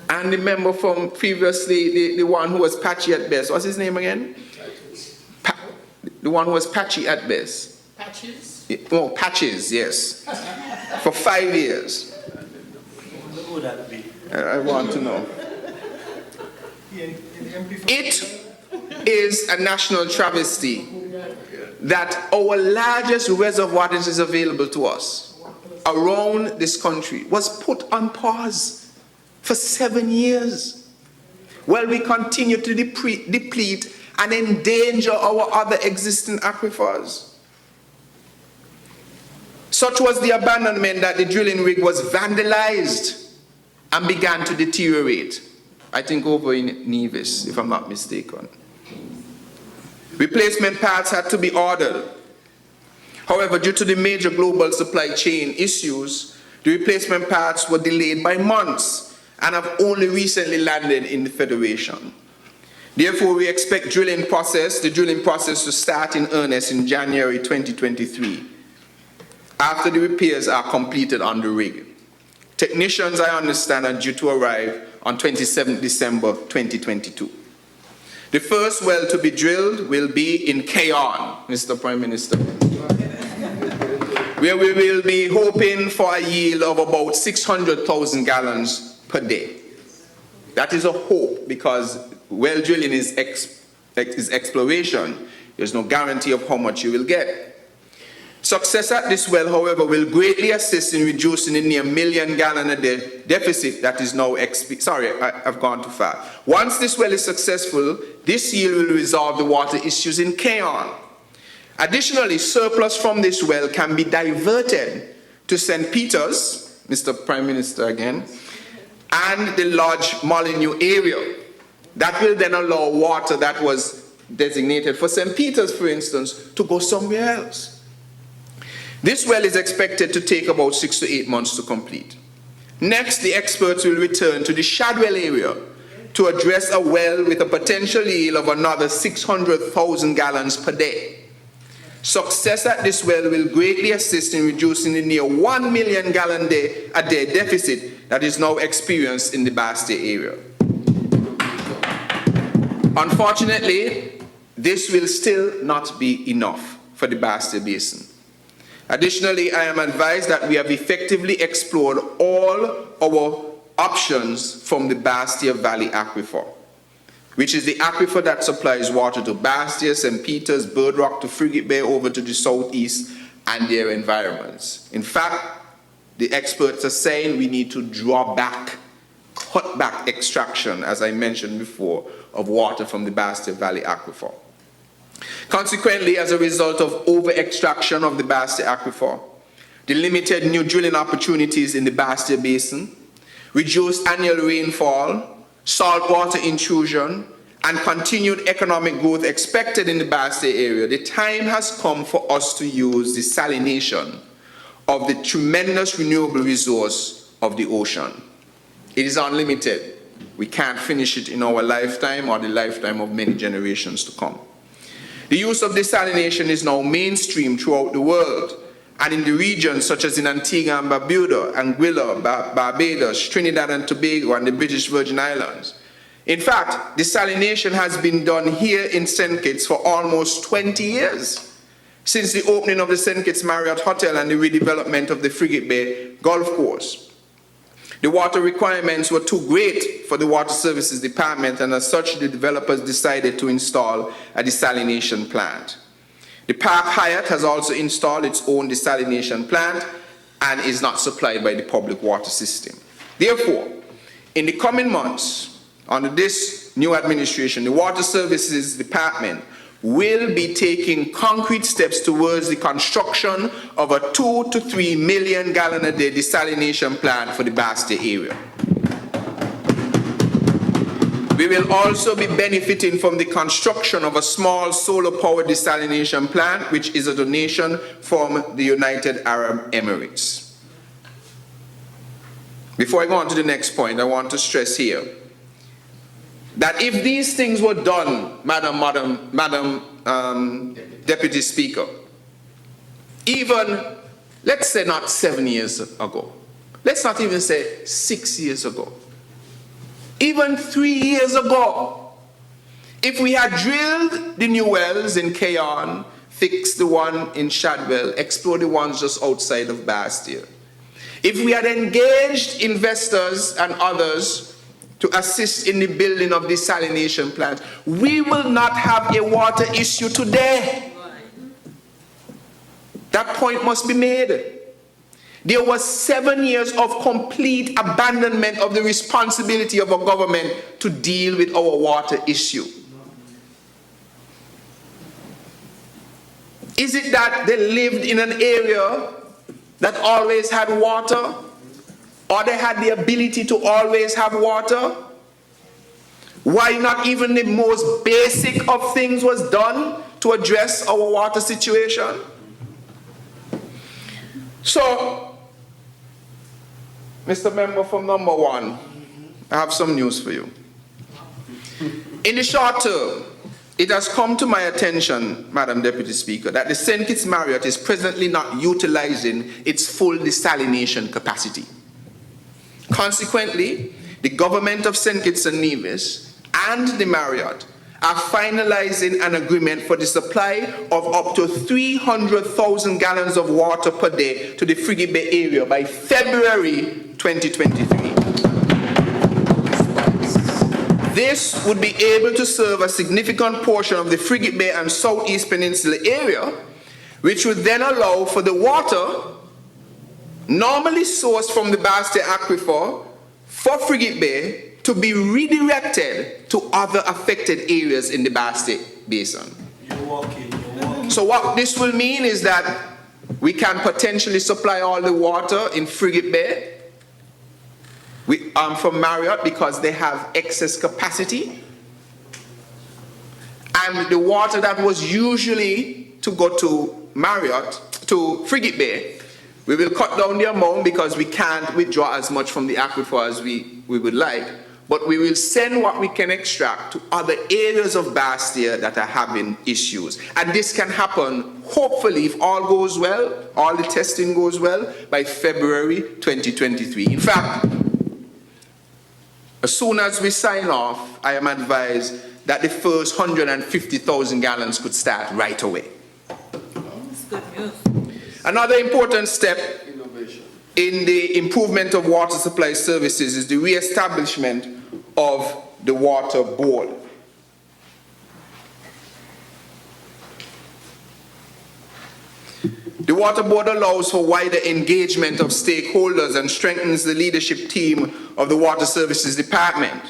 A: And the member from previously, the one who was patchy at best. What's his name again? The one who was patchy at best.
B: Patches?
A: Oh, Patches, yes. For 5 years.
B: Who would that be?
A: I want to know. It is a national travesty that our largest reservoir that is available to us around this country was put on pause for 7 years while we continue to deplete and endanger our other existing aquifers. Such was the abandonment that the drilling rig was vandalized and began to deteriorate, I think over in Nevis, if I'm not mistaken. Replacement parts had to be ordered. However, due to the major global supply chain issues, the replacement parts were delayed by months and have only recently landed in the Federation. Therefore, we expect the drilling process to start in earnest in January 2023, after the repairs are completed on the rig. Technicians, I understand, are due to arrive on 27 December 2022. The first well to be drilled will be in Kayon, Mr. Prime Minister, where we will be hoping for a yield of about 600,000 gallons per day. That is a hope, because well drilling is exploration. There's no guarantee of how much you will get. Success at this well, however, will greatly assist in reducing the near 1 million gallon a day deficit that is now I've gone too far. Once this well is successful, this yield will resolve the water issues in Kayon. Additionally, surplus from this well can be diverted to St. Peter's, Mr. Prime Minister again, and the Lodge Molyneux area. That will then allow water that was designated for St. Peter's, for instance, to go somewhere else. This well is expected to take about 6 to 8 months to complete. Next, the experts will return to the Shadwell area to address a well with a potential yield of another 600,000 gallons per day. Success at this well will greatly assist in reducing the near 1 million gallon a day deficit that is now experienced in the Basti area. Unfortunately, this will still not be enough for the Basti Basin. Additionally, I am advised that we have effectively explored all our options from the Bastia Valley Aquifer, which is the aquifer that supplies water to Bastia, St. Peter's, Bird Rock to Frigate Bay over to the southeast and their environments. In fact, the experts are saying we need to draw back, cut back extraction, as I mentioned before, of water from the Bastia Valley Aquifer. Consequently, as a result of over-extraction of the Bastia Aquifer, the limited new drilling opportunities in the Bastia Basin, reduced annual rainfall, saltwater intrusion, and continued economic growth expected in the Bastia area, the time has come for us to use the salination of the tremendous renewable resource of the ocean. It is unlimited. We can't finish it in our lifetime or the lifetime of many generations to come. The use of desalination is now mainstream throughout the world, and in the regions such as in Antigua and Barbuda, Anguilla, Barbados, Trinidad and Tobago, and the British Virgin Islands. In fact, desalination has been done here in St. Kitts for almost 20 years, since the opening of the St. Kitts Marriott Hotel and the redevelopment of the Frigate Bay Golf Course. The water requirements were too great for the Water Services Department, and as such, the developers decided to install a desalination plant. The Park Hyatt has also installed its own desalination plant and is not supplied by the public water system. Therefore, in the coming months, under this new administration, the Water Services Department will be taking concrete steps towards the construction of a 2 to 3 million gallon a day desalination plant for the Bastia area. We will also be benefiting from the construction of a small solar powered desalination plant, which is a donation from the United Arab Emirates. Before I go on to the next point, I want to stress here that if these things were done, Madam Deputy Speaker, even, let's say not 7 years ago, let's not even say 6 years ago, even 3 years ago, if we had drilled the new wells in Keyon, fixed the one in Shadwell, explored the ones just outside of Bastia, if we had engaged investors and others to assist in the building of desalination plants, we will not have a water issue today. That point must be made. There was 7 years of complete abandonment of the responsibility of a government to deal with our water issue. Is it that they lived in an area that always had water? Or they had the ability to always have water? Why not even the most basic of things was done to address our water situation? So, Mr. Member from number 1, I have some news for you. In the short term, it has come to my attention, Madam Deputy Speaker, that the St. Kitts Marriott is presently not utilizing its full desalination capacity. Consequently, the government of St. Kitts and Nevis and the Marriott are finalizing an agreement for the supply of up to 300,000 gallons of water per day to the Frigate Bay area by February 2023. This would be able to serve a significant portion of the Frigate Bay and Southeast Peninsula area, which would then allow for the water normally sourced from the Bastia Aquifer for Frigate Bay to be redirected to other affected areas in the Bastia Basin.
B: You're walking.
A: So what this will mean is that we can potentially supply all the water in Frigate Bay from Marriott because they have excess capacity. And the water that was usually to go to Marriott, to Frigate Bay, we will cut down the amount because we can't withdraw as much from the aquifer as we would like, but we will send what we can extract to other areas of Bastia that are having issues. And this can happen, hopefully, if all goes well, all the testing goes well, by February 2023. In fact, as soon as we sign off, I am advised that the first 150,000 gallons could start right away.
D: That's good news.
A: Another important step
B: Innovation.
A: in the improvement of water supply services is the re-establishment of the Water Board. The Water Board allows for wider engagement of stakeholders and strengthens the leadership team of the Water Services Department.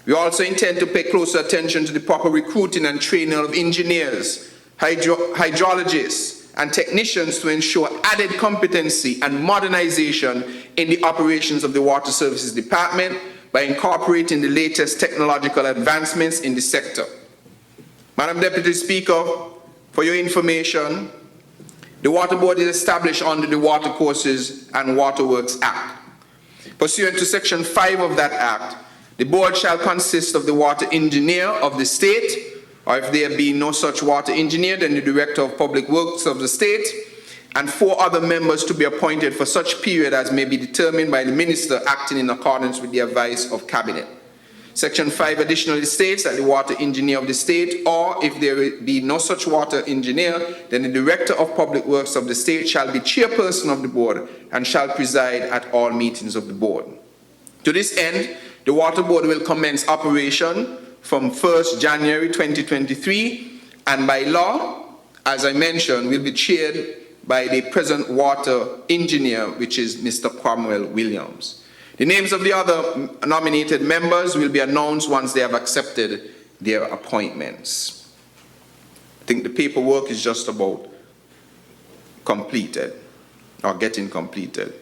A: We also intend to pay closer attention to the proper recruiting and training of engineers, hydrologists, and technicians to ensure added competency and modernization in the operations of the Water Services Department by incorporating the latest technological advancements in the sector. Madam Deputy Speaker, for your information, the Water Board is established under the Water Courses and Waterworks Act. Pursuant to Section 5 of that Act, the board shall consist of the water engineer of the state, or if there be no such water engineer, then the Director of Public Works of the state, and 4 other members to be appointed for such period as may be determined by the Minister acting in accordance with the advice of Cabinet. Section 5 additionally states that the water engineer of the state, or if there be no such water engineer, then the Director of Public Works of the state shall be chairperson of the board and shall preside at all meetings of the board. To this end, the Water Board will commence operation from 1st January 2023, and by law, as I mentioned, will be chaired by the present water engineer, which is Mr. Cromwell Williams. The names of the other nominated members will be announced once they have accepted their appointments. I think the paperwork is just about completed, or getting completed.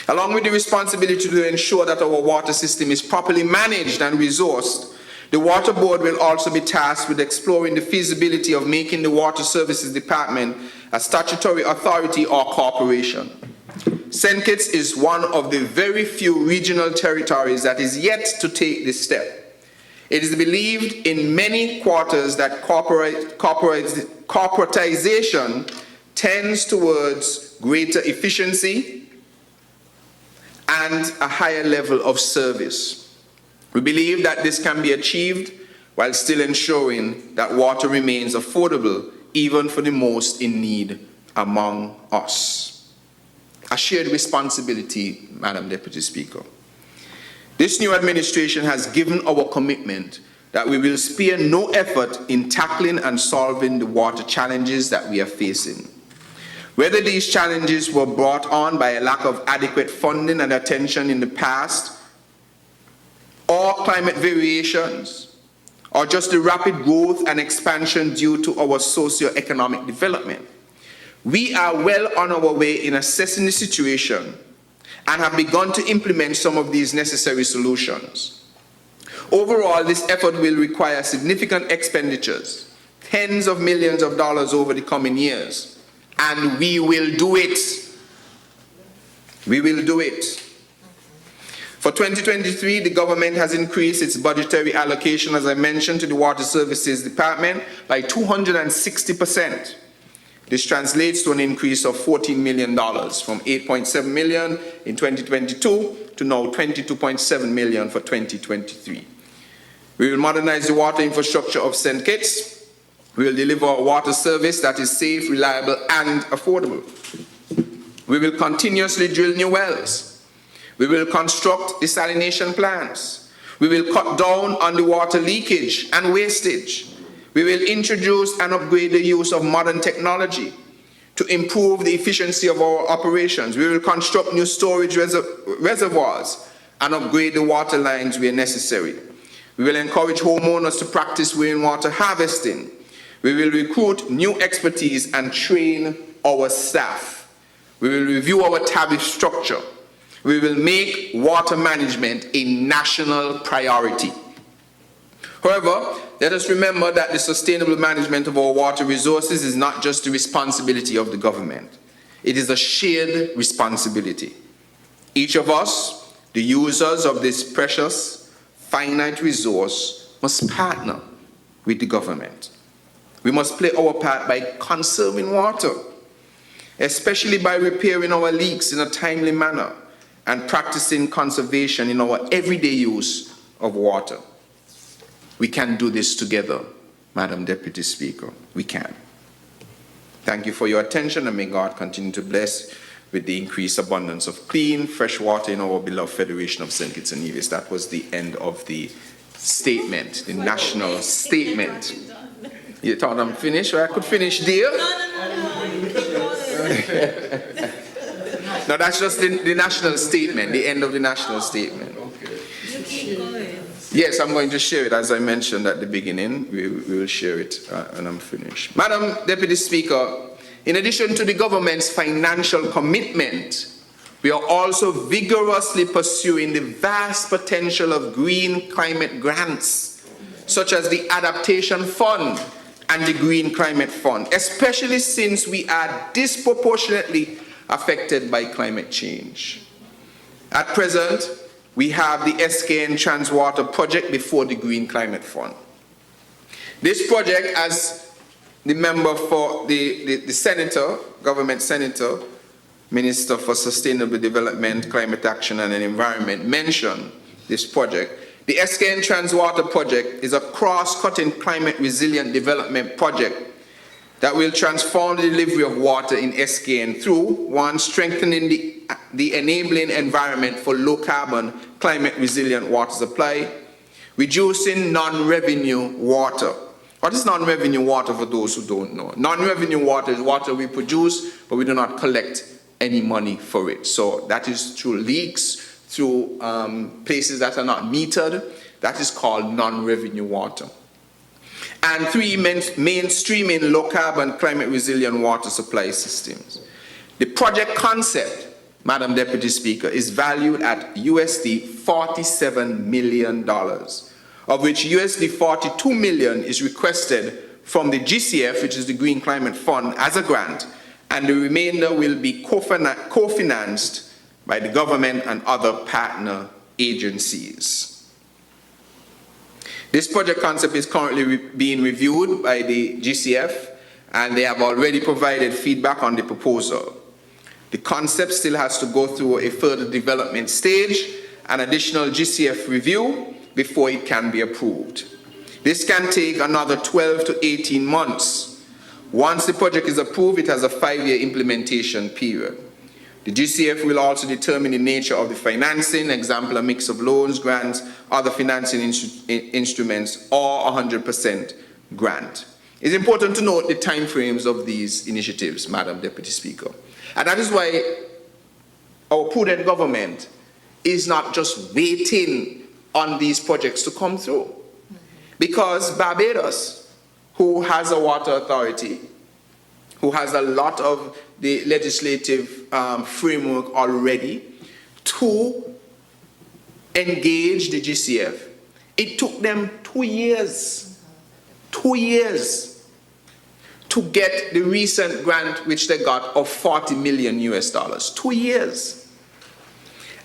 A: Along with the responsibility to ensure that our water system is properly managed and resourced, the Water Board will also be tasked with exploring the feasibility of making the Water Services Department a statutory authority or corporation. St. Kitts is one of the very few regional territories that is yet to take this step. It is believed in many quarters that corporatization tends towards greater efficiency and a higher level of service. We believe that this can be achieved while still ensuring that water remains affordable even for the most in need among us. A shared responsibility, Madam Deputy Speaker. This new administration has given our commitment that we will spare no effort in tackling and solving the water challenges that we are facing. Whether these challenges were brought on by a lack of adequate funding and attention in the past, or climate variations, or just the rapid growth and expansion due to our socio-economic development, we are well on our way in assessing the situation and have begun to implement some of these necessary solutions. Overall, this effort will require significant expenditures, tens of millions of dollars over the coming years, and we will do it. We will do it. For 2023, the government has increased its budgetary allocation, as I mentioned, to the Water Services Department by 260%. This translates to an increase of $14 million from $8.7 million in 2022 to now $22.7 million for 2023. We will modernize the water infrastructure of St. Kitts. We will deliver a water service that is safe, reliable, and affordable. We will continuously drill new wells. We will construct desalination plants. We will cut down on the water leakage and wastage. We will introduce and upgrade the use of modern technology to improve the efficiency of our operations. We will construct new storage reservoirs and upgrade the water lines where necessary. We will encourage homeowners to practice rainwater harvesting. We will recruit new expertise and train our staff. We will review our tariff structure. We will make water management a national priority. However, let us remember that the sustainable management of our water resources is not just the responsibility of the government. It is a shared responsibility. Each of us, the users of this precious, finite resource, must partner with the government. We must play our part by conserving water, especially by repairing our leaks in a timely manner and practicing conservation in our everyday use of water. We can do this together, Madam Deputy Speaker. We can. Thank you for your attention, and may God continue to bless with the increased abundance of clean, fresh water in our beloved Federation of St. Kitts and Nevis. That was the end of the statement, the national statement. You thought I'm finished, or I could finish there? No, that's just the national statement, the end of the national statement. Yes, I'm going to share it, as I mentioned at the beginning. We will share it when I'm finished. Madam Deputy Speaker, in addition to the government's financial commitment, we are also vigorously pursuing the vast potential of green climate grants, such as the Adaptation Fund and the Green Climate Fund, especially since we are disproportionately affected by climate change. At present, we have the SKN Transwater project before the Green Climate Fund. This project, as the member for the senator, government senator, Minister for Sustainable Development, Climate Action and Environment mentioned this project. The SKN Transwater project is a cross-cutting climate resilient development project that will transform the delivery of water in SKN through, one, strengthening the enabling environment for low-carbon, climate-resilient water supply, reducing non-revenue water. What is non-revenue water for those who don't know? Non-revenue water is water we produce, but we do not collect any money for it. So that is through leaks, through places that are not metered. That is called non-revenue water. And three, mainstreaming low-carbon, climate-resilient water supply systems. The project concept, Madam Deputy Speaker, is valued at USD $47 million, of which USD $42 million is requested from the GCF, which is the Green Climate Fund, as a grant, and the remainder will be co-financed by the government and other partner agencies. This project concept is currently being reviewed by the GCF, and they have already provided feedback on the proposal. The concept still has to go through a further development stage, an additional GCF review before it can be approved. This can take another 12 to 18 months. Once the project is approved, it has a 5-year implementation period. The GCF will also determine the nature of the financing, example, a mix of loans, grants, other financing instruments, or 100% grant. It's important to note the timeframes of these initiatives, Madam Deputy Speaker. And that is why our prudent government is not just waiting on these projects to come through. Because Barbados, who has a water authority, who has a lot of the legislative framework already to engage the GCF, it took them 2 years to get the recent grant which they got of $40 million US. 2 years.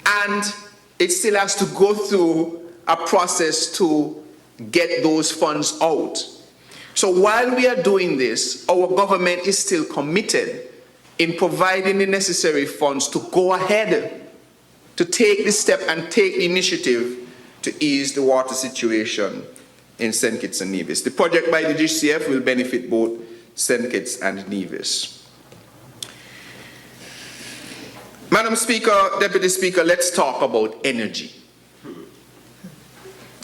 A: And it still has to go through a process to get those funds out. So while we are doing this, our government is still committed in providing the necessary funds to go ahead, to take the step and take the initiative to ease the water situation in St. Kitts and Nevis. The project by the GCF will benefit both St. Kitts and Nevis. Madam Speaker, Deputy Speaker, let's talk about energy.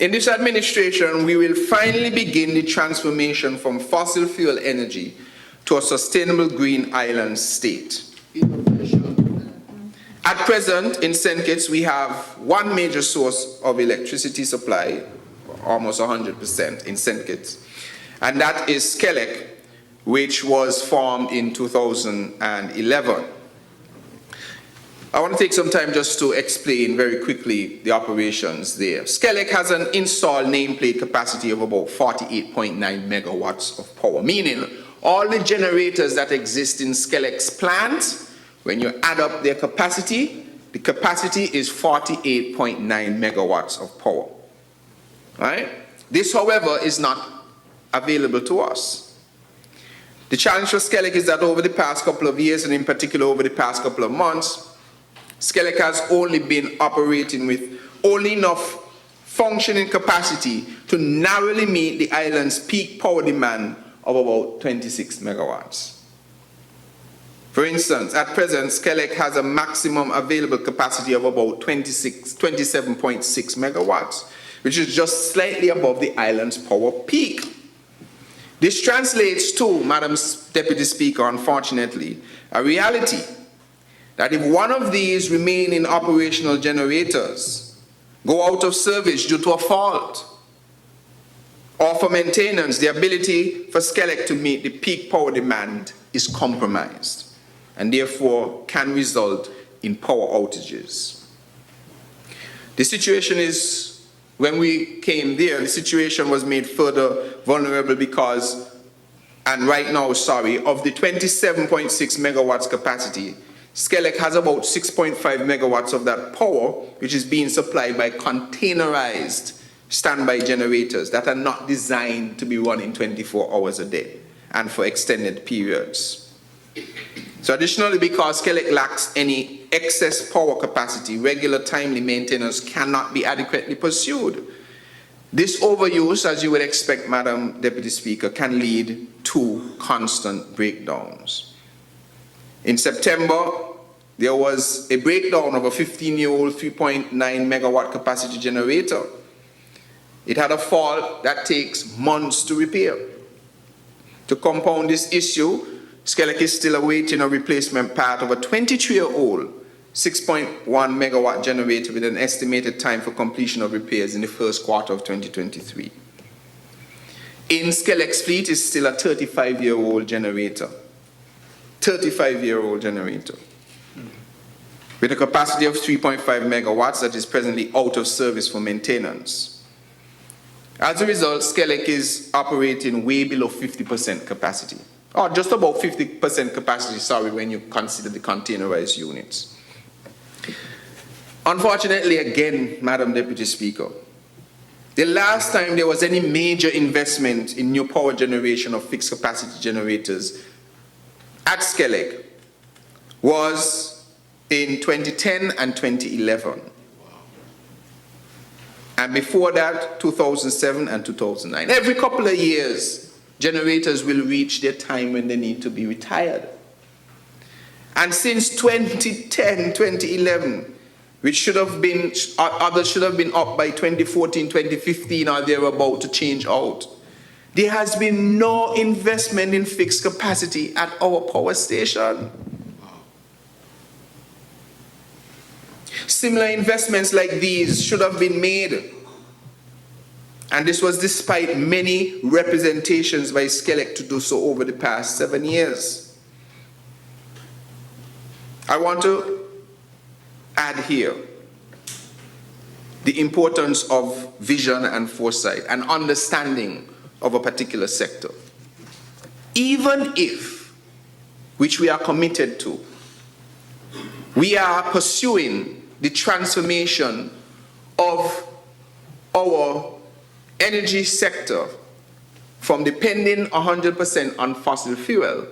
A: In this administration, we will finally begin the transformation from fossil fuel energy to a sustainable green island state. At present, in St. Kitts, we have one major source of electricity supply, almost 100% in St. Kitts, and that is Skelec, which was formed in 2011. I want to take some time just to explain very quickly the operations there. Skelec has an installed nameplate capacity of about 48.9 megawatts of power, meaning all the generators that exist in Skelec's plant, when you add up their capacity, the capacity is 48.9 megawatts of power. Right? This, however, is not available to us. The challenge for Skelec is that over the past couple of years, and in particular over the past couple of months, Skelec has only been operating with only enough functioning capacity to narrowly meet the island's peak power demand of about 26 megawatts. For instance, at present, Skelec has a maximum available capacity of about 27.6 megawatts, which is just slightly above the island's power peak. This translates to, Madam Deputy Speaker, unfortunately, a reality that if one of these remaining operational generators go out of service due to a fault, or for maintenance, the ability for Skelec to meet the peak power demand is compromised, and therefore can result in power outages. The situation is, when we came there, the situation was made further vulnerable because, and right now, sorry, of the 27.6 megawatts capacity, Skelec has about 6.5 megawatts of that power, which is being supplied by containerized standby generators that are not designed to be running 24 hours a day and for extended periods. So additionally, because Skelec lacks any excess power capacity, regular timely maintenance cannot be adequately pursued. This overuse, as you would expect, Madam Deputy Speaker, can lead to constant breakdowns. In September, there was a breakdown of a 15-year-old 3.9 megawatt capacity generator. It had a fault that takes months to repair. To compound this issue, Skelec is still awaiting a replacement part of a 23-year-old 6.1 megawatt generator with an estimated time for completion of repairs in the first quarter of 2023. In Skelec's fleet is still a 35-year-old generator. 35-year-old generator with a capacity of 3.5 megawatts that is presently out of service for maintenance. As a result, Skelec is operating way below 50% capacity, or just about 50% capacity, sorry, when you consider the containerized units. Unfortunately, again, Madam Deputy Speaker, the last time there was any major investment in new power generation of fixed capacity generators at Skelec was in 2010 and 2011. And before that, 2007 and 2009. Every couple of years, generators will reach their time when they need to be retired. And since 2010, 2011, which should have been, others should have been up by 2014, 2015, or they're about to change out, there has been no investment in fixed capacity at our power station. Similar investments like these should have been made. And this was despite many representations by Skelec to do so over the past 7 years. I want to add here the importance of vision and foresight and understanding of a particular sector. Even if, which we are committed to, we are pursuing the transformation of our energy sector from depending 100% on fossil fuel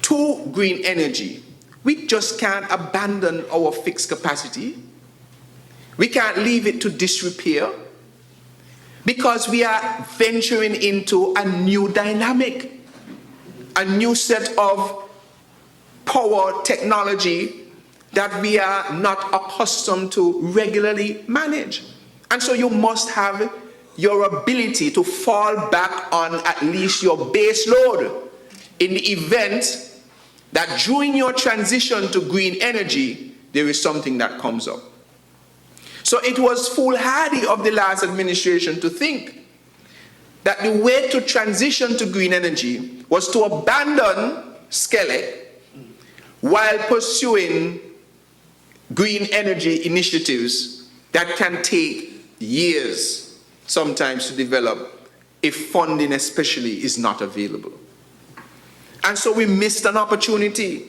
A: to green energy, we just can't abandon our fixed capacity. We can't leave it to disrepair, because we are venturing into a new dynamic, a new set of power technology that we are not accustomed to regularly manage. And so you must have your ability to fall back on at least your base load in the event that during your transition to green energy, there is something that comes up. So it was foolhardy of the last administration to think that the way to transition to green energy was to abandon Skelec while pursuing green energy initiatives that can take years sometimes to develop if funding especially is not available. And so we missed an opportunity.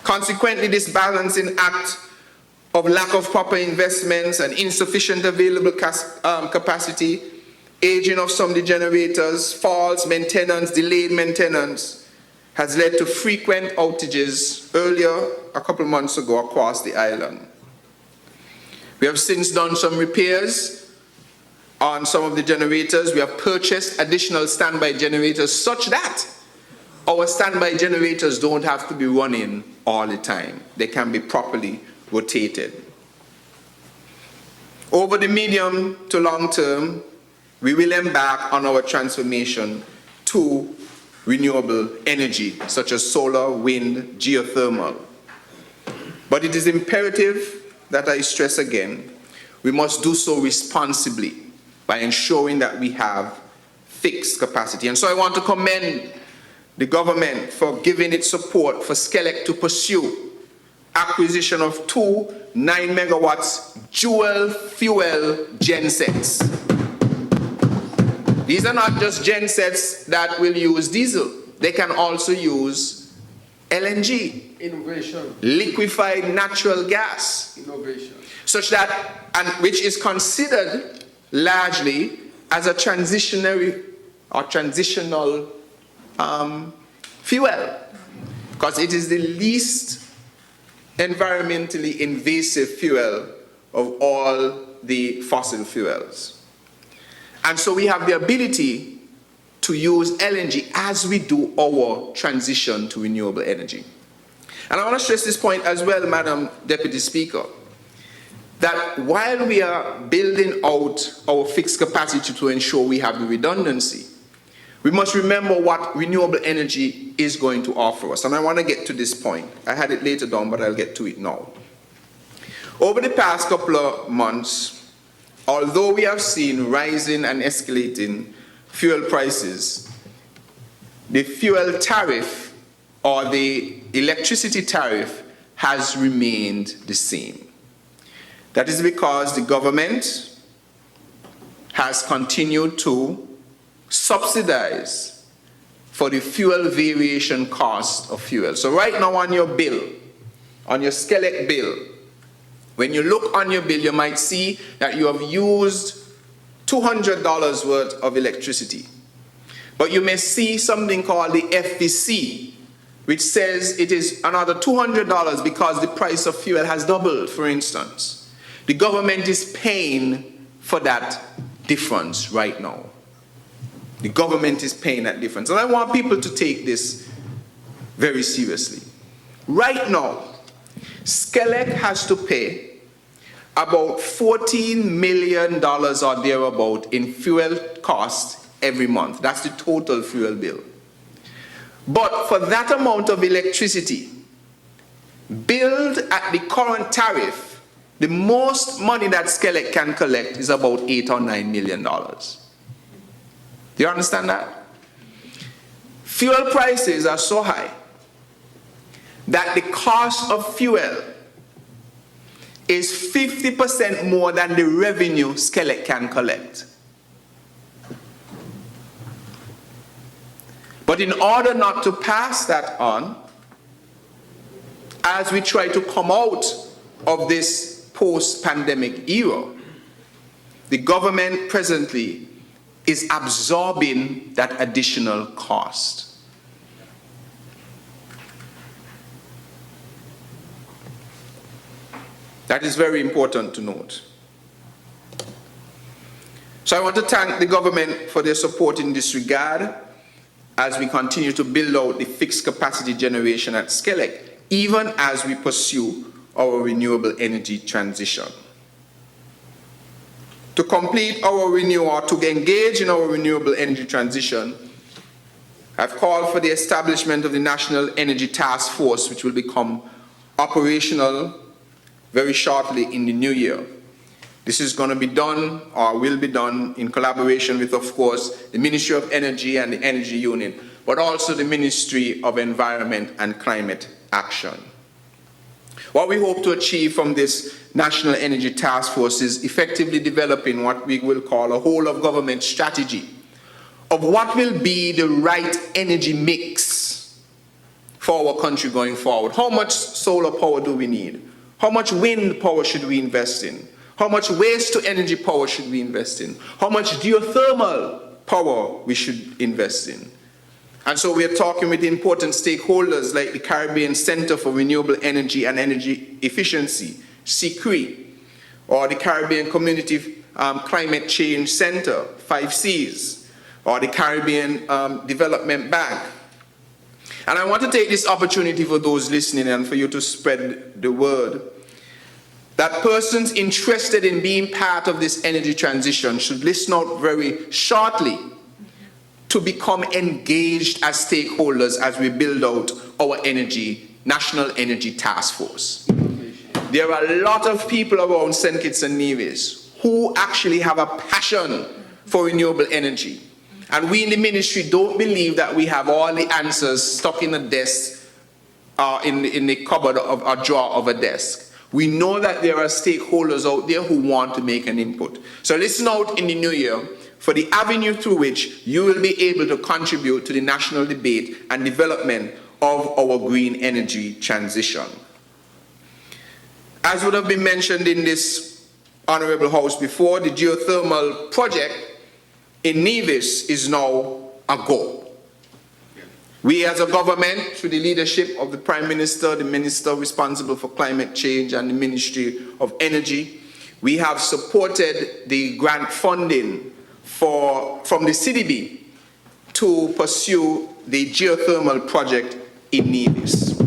A: Consequently, this balancing act of lack of proper investments and insufficient available capacity, aging of some of the generators, false maintenance, delayed maintenance, has led to frequent outages earlier, a couple of months ago, across the island. We have since done some repairs on some of the generators. We have purchased additional standby generators such that our standby generators don't have to be running all the time. They can be properly rotated. Over the medium to long term, we will embark on our transformation to renewable energy, such as solar, wind, geothermal. But it is imperative that I stress again, we must do so responsibly by ensuring that we have fixed capacity. And so I want to commend the government for giving its support for Skelec to pursue acquisition of 2 9 megawatts dual fuel gensets. These are not just gensets that will use diesel. They can also use LNG.
B: Innovation.
A: Liquefied natural gas.
B: Innovation.
A: Such that, and which is considered largely as a transitional fuel, because it is the least environmentally invasive fuel of all the fossil fuels. And so we have the ability to use LNG as we do our transition to renewable energy. And I want to stress this point as well, Madam Deputy Speaker, that while we are building out our fixed capacity to ensure we have the redundancy, we must remember what renewable energy is going to offer us. And I want to get to this point. I had it later down, but I'll get to it now. Over the past couple of months, although we have seen rising and escalating fuel prices, the fuel tariff or the electricity tariff has remained the same. That is because the government has continued to subsidize for the fuel variation cost of fuel. So right now on your bill, on your Skelec bill, when you look on your bill, you might see that you have used $200 worth of electricity. But you may see something called the FVC, which says it is another $200 because the price of fuel has doubled, for instance. The government is paying for that difference right now. The government is paying that difference. And I want people to take this very seriously. Right now, Skelec has to pay about $14 million or thereabout in fuel cost every month. That's the total fuel bill. But for that amount of electricity, billed at the current tariff, the most money that Skelec can collect is about $8 or $9 million. Do you understand that? Fuel prices are so high that the cost of fuel is 50% more than the revenue Skelec can collect. But in order not to pass that on, as we try to come out of this post-pandemic era, the government presently is absorbing that additional cost. That is very important to note. So I want to thank the government for their support in this regard as we continue to build out the fixed capacity generation at Skelec, even as we pursue our renewable energy transition. To complete our renewal, or to engage in our renewable energy transition, I've called for the establishment of the National Energy Task Force, which will become operational very shortly in the new year. This is going to be done, or will be done, in collaboration with, of course, the Ministry of Energy and the Energy Union, but also the Ministry of Environment and Climate Action. What we hope to achieve from this National Energy Task Force is effectively developing what we will call a whole-of-government strategy of what will be the right energy mix for our country going forward. How much solar power do we need? How much wind power should we invest in? How much waste-to-energy power should we invest in? How much geothermal power we should invest in? And so we are talking with important stakeholders like the Caribbean Center for Renewable Energy and Energy Efficiency, CCRE, or the Caribbean Community Climate Change Center, 5Cs, or the Caribbean Development Bank. And I want to take this opportunity for those listening and for you to spread the word that persons interested in being part of this energy transition should listen out very shortly to become engaged as stakeholders as we build out our National Energy Task Force. There are a lot of people around St. Kitts and Nevis who actually have a passion for renewable energy. And we in the ministry don't believe that we have all the answers stuck in a desk, in the cupboard of a drawer of a desk. We know that there are stakeholders out there who want to make an input. So listen out in the new year for the avenue through which you will be able to contribute to the national debate and development of our green energy transition. As would have been mentioned in this Honourable House before, the geothermal project in Nevis is now a go. We as a government, through the leadership of the Prime Minister, the Minister responsible for climate change and the Ministry of Energy, we have supported the grant funding from the CDB to pursue the geothermal project in Nevis.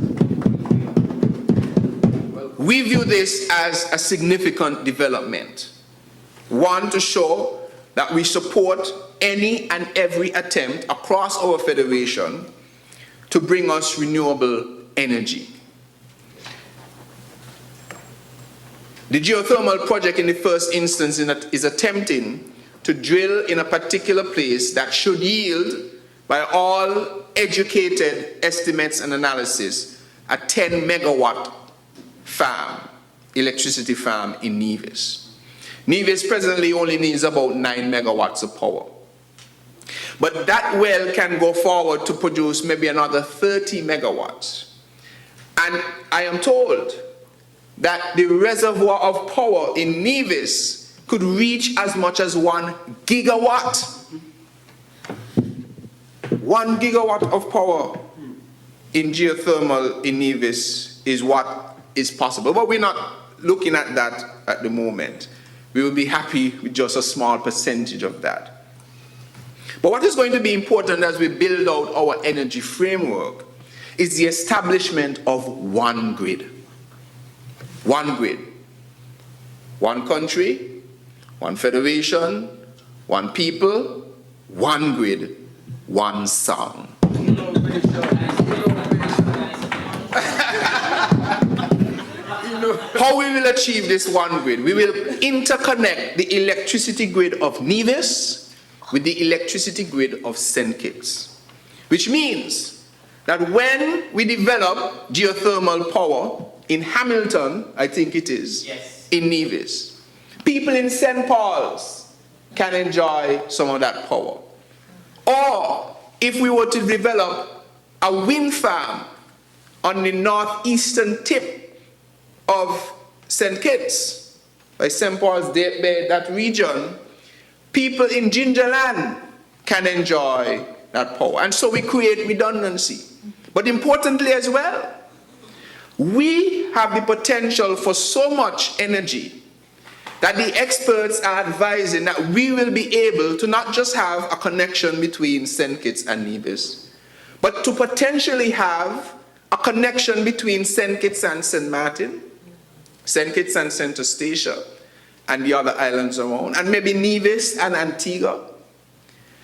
A: We view this as a significant development. One, to show that we support any and every attempt across our federation to bring us renewable energy. The geothermal project in the first instance is attempting to drill in a particular place that should yield, by all educated estimates and analysis, a 10 megawatt farm, electricity farm in Nevis. Nevis presently only needs about 9 megawatts of power. But that well can go forward to produce maybe another 30 megawatts. And I am told that the reservoir of power in Nevis could reach as much as 1 gigawatt. 1 gigawatt of power in geothermal in Nevis is what is possible. But we're not looking at that at the moment. We will be happy with just a small percentage of that. But what is going to be important as we build out our energy framework is the establishment of one grid. One grid. One country, one federation, one people, one grid, one song. How we will achieve this one grid? We will interconnect the electricity grid of Nevis with the electricity grid of St. Kitts, which means that when we develop geothermal power in Hamilton, I think it is, yes, in Nevis, people in St. Paul's can enjoy some of that power. Or if we were to develop a wind farm on the northeastern tip of St. Kitts, by St. Paul's, that region, people in Gingerland can enjoy that power. And so we create redundancy. But importantly as well, we have the potential for so much energy that the experts are advising that we will be able to not just have a connection between St. Kitts and Nevis, but to potentially have a connection between St. Kitts and St. Martin, St. Kitts and St. Eustatia, and the other islands around, and maybe Nevis and Antigua,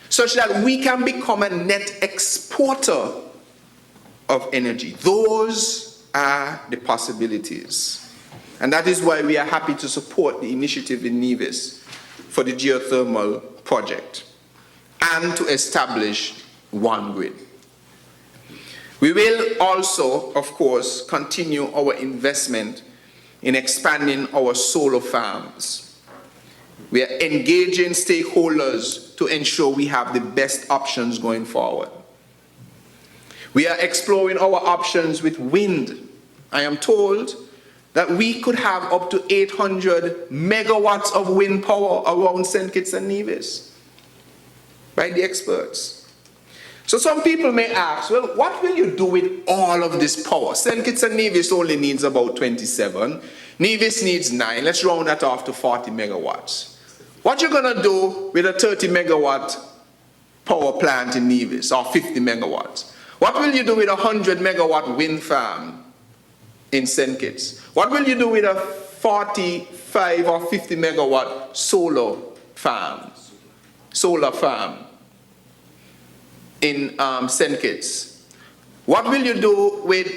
A: such that we can become a net exporter of energy. Those are the possibilities. And that is why we are happy to support the initiative in Nevis for the geothermal project and to establish one grid. We will also, of course, continue our investment in expanding our solar farms. We are engaging stakeholders to ensure we have the best options going forward. We are exploring our options with wind. I am told that we could have up to 800 megawatts of wind power around St. Kitts and Nevis by the experts. So some people may ask, well, what will you do with all of this power? St. Kitts and Nevis only needs about 27. Nevis needs 9. Let's round that off to 40 megawatts. What you're going to do with a 30 megawatt power plant in Nevis, or 50 megawatts? What will you do with a 100 megawatt wind farm in St. Kitts? What will you do with a 45 or 50 megawatt solar farm in St. Kitts? What will you do with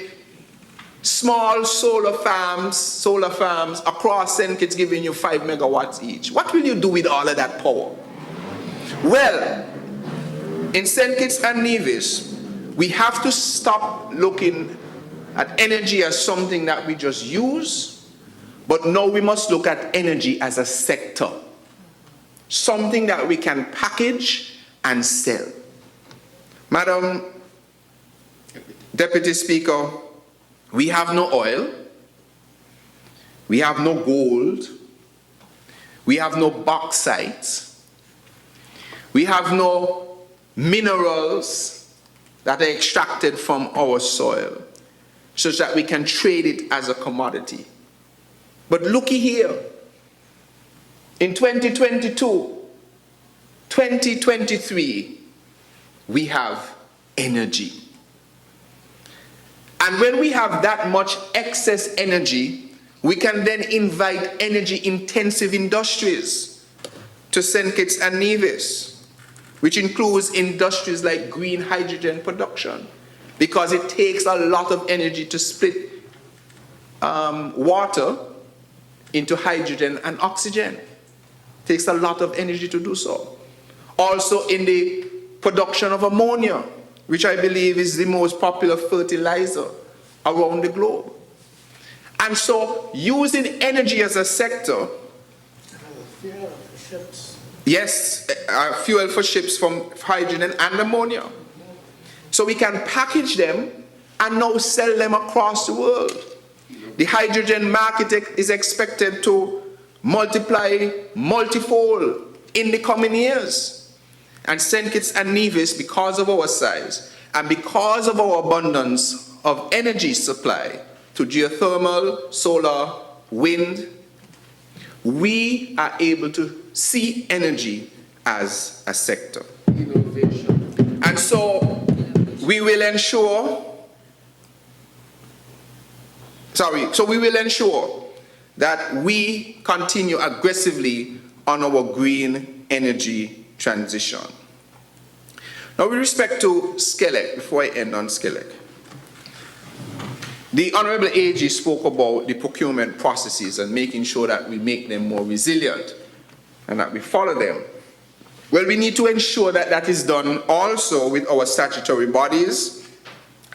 A: small solar farms across St. Kitts giving you 5 megawatts each? What will you do with all of that power? Well, in St. Kitts and Nevis, we have to stop looking at energy as something that we just use, but now we must look at energy as a sector, something that we can package and sell. Madam Deputy Speaker, we have no oil, we have no gold, we have no bauxite, we have no minerals that are extracted from our soil, such that we can trade it as a commodity. But looky here, in 2022, 2023, we have energy. And when we have that much excess energy, we can then invite energy-intensive industries to St. Kitts and Nevis, which includes industries like green hydrogen production, because it takes a lot of energy to split water into hydrogen and oxygen. It takes a lot of energy to do so. Also in the production of ammonia, which I believe is the most popular fertilizer around the globe. And so using energy as a sector, yes, fuel for ships from hydrogen and ammonia. So we can package them and now sell them across the world. The hydrogen market is expected to multiply multifold in the coming years. And St. Kitts and Nevis, because of our size and because of our abundance of energy supply to geothermal, solar, wind, we are able to see energy as a sector. Innovation. And so we will ensure, that we continue aggressively on our green energy transition. Now, with respect to Skelec, before I end on Skelec, the Honourable AG spoke about the procurement processes and making sure that we make them more resilient and that we follow them. Well, we need to ensure that that is done also with our statutory bodies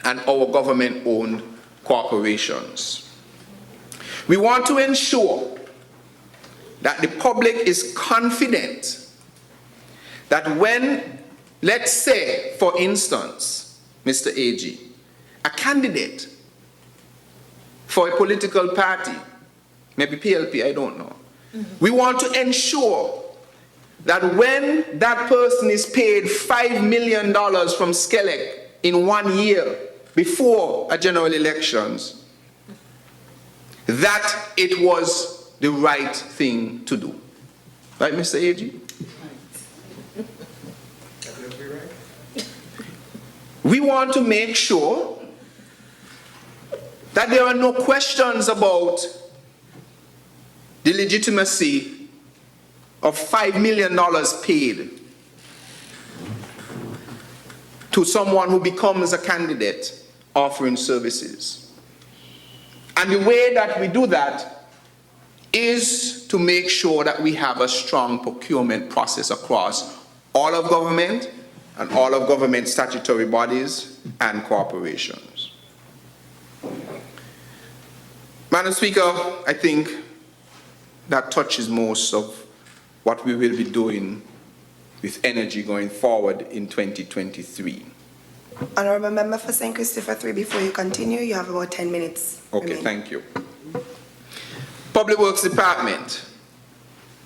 A: and our government-owned corporations. We want to ensure that the public is confident that when, let's say, for instance, Mr. AG, a candidate for a political party, maybe PLP, I don't know. We want to ensure that when that person is paid $5 million from Skelec in 1 year before a general elections, that it was the right thing to do. Right, Mr. AG? We want to make sure that there are no questions about the legitimacy of $5 million paid to someone who becomes a candidate offering services. And the way that we do that is to make sure that we have a strong procurement process across all of government and all of government statutory bodies and corporations. Madam Speaker, I think that touches most of what we will be doing with energy going forward in 2023.
C: Honourable Member for St. Christopher 3, before you continue, you have about 10 minutes.
A: Okay,
C: remaining.
A: thank you. Public Works Department,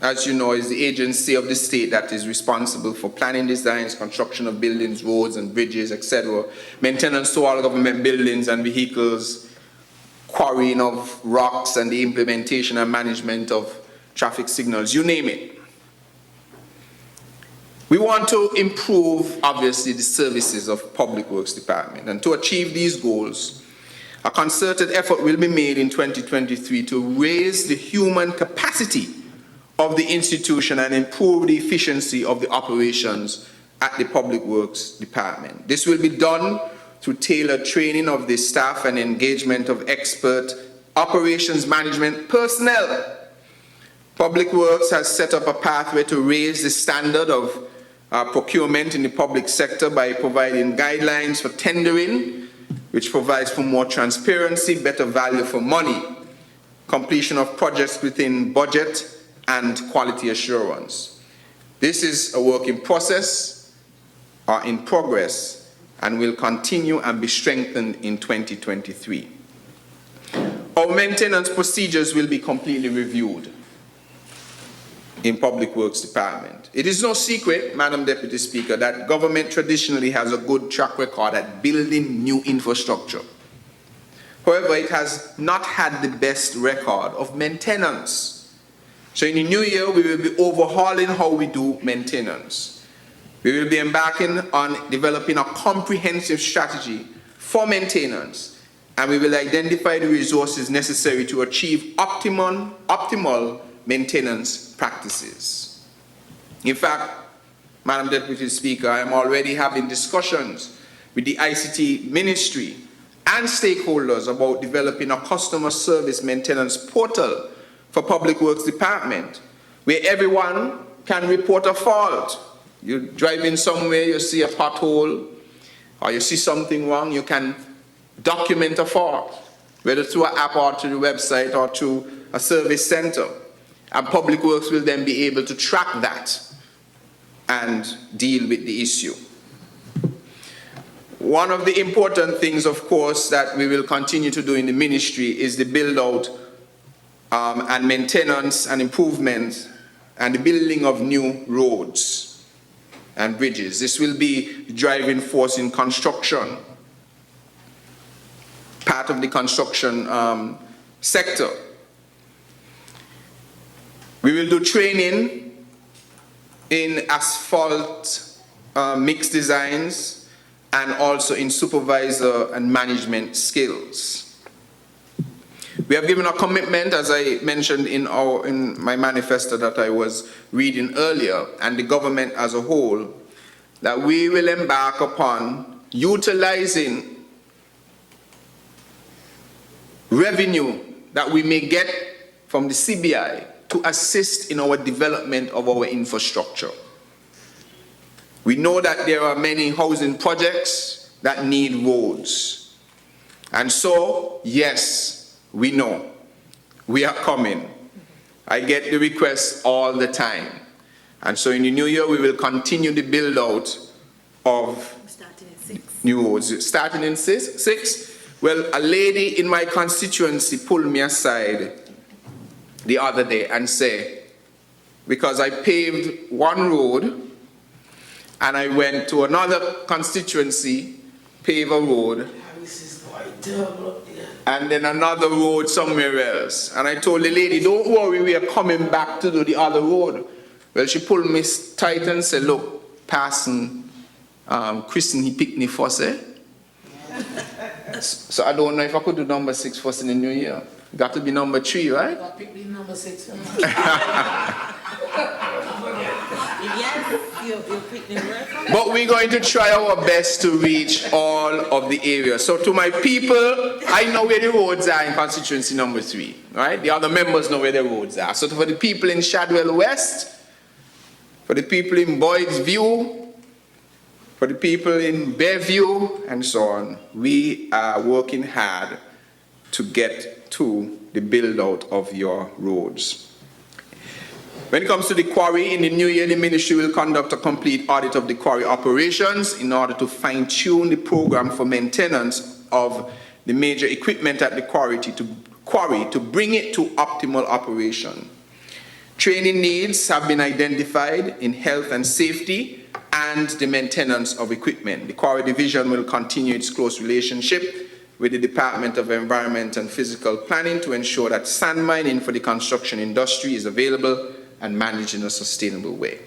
A: as you know, is the agency of the state that is responsible for planning designs, construction of buildings, roads and bridges, etc., maintenance to all government buildings and vehicles, quarrying of rocks, and the implementation and management of traffic signals, you name it. We want to improve, obviously, the services of Public Works Department, and to achieve these goals, a concerted effort will be made in 2023 to raise the human capacity of the institution and improve the efficiency of the operations at the Public Works Department. This will be done through tailored training of the staff and engagement of expert operations management personnel. Public Works has set up a pathway to raise the standard of procurement in the public sector by providing guidelines for tendering, which provides for more transparency, better value for money, completion of projects within budget, and quality assurance. This is a work in process, or in progress, and will continue and be strengthened in 2023. Our maintenance procedures will be completely reviewed in Public Works Department. It is no secret, Madam Deputy Speaker, that government traditionally has a good track record at building new infrastructure. However, it has not had the best record of maintenance. So in the new year, we will be overhauling how we do maintenance. We will be embarking on developing a comprehensive strategy for maintenance, and we will identify the resources necessary to achieve optimal maintenance practices. In fact, Madam Deputy Speaker, I am already having discussions with the ICT Ministry and stakeholders about developing a customer service maintenance portal for Public Works Department, where everyone can report a fault. You're driving somewhere, you see a pothole, or you see something wrong, you can document a fault, whether through an app or through the website or through a service center. And Public Works will then be able to track that and deal with the issue. One of the important things, of course, that we will continue to do in the ministry is the build-out and maintenance and improvement and the building of new roads and bridges. This will be the driving force in construction, part of the construction sector. We will do training in asphalt mix designs and also in supervisor and management skills. We have given a commitment, as I mentioned in my manifesto that I was reading earlier, and the government as a whole, that we will embark upon utilizing revenue that we may get from the CBI to assist in our development of our infrastructure. We know that there are many housing projects that need roads. And so, yes, we know. We are coming. I get the requests all the time. And so in the new year, we will continue the build out of new roads. Starting in 6? Well, a lady in my constituency pulled me aside the other day and said, because I paved one road and I went to another constituency, pave a road, and then another road somewhere else. And I told the lady, don't worry, we are coming back to do the other road. Well, she pulled me tight and said, look, passing Christian, he picked me first, eh? So I don't know if I could do number 6 first in the new year. Got to be number 3, right?
D: I picked the number 6. Yes, you're picking the word from
A: But we're going to try our best to reach all of the areas. So to my people, I know where the roads are in constituency number 3, right? The other members know where the roads are. So for the people in Shadwell West, for the people in Boyd's View, for the people in Bearview, and so on, we are working hard to get to the build-out of your roads. When it comes to the quarry, in the new year, the ministry will conduct a complete audit of the quarry operations in order to fine-tune the program for maintenance of the major equipment at the quarry to bring it to optimal operation. Training needs have been identified in health and safety and the maintenance of equipment. The quarry division will continue its close relationship with the Department of Environment and Physical Planning to ensure that sand mining for the construction industry is available and managed in a sustainable way.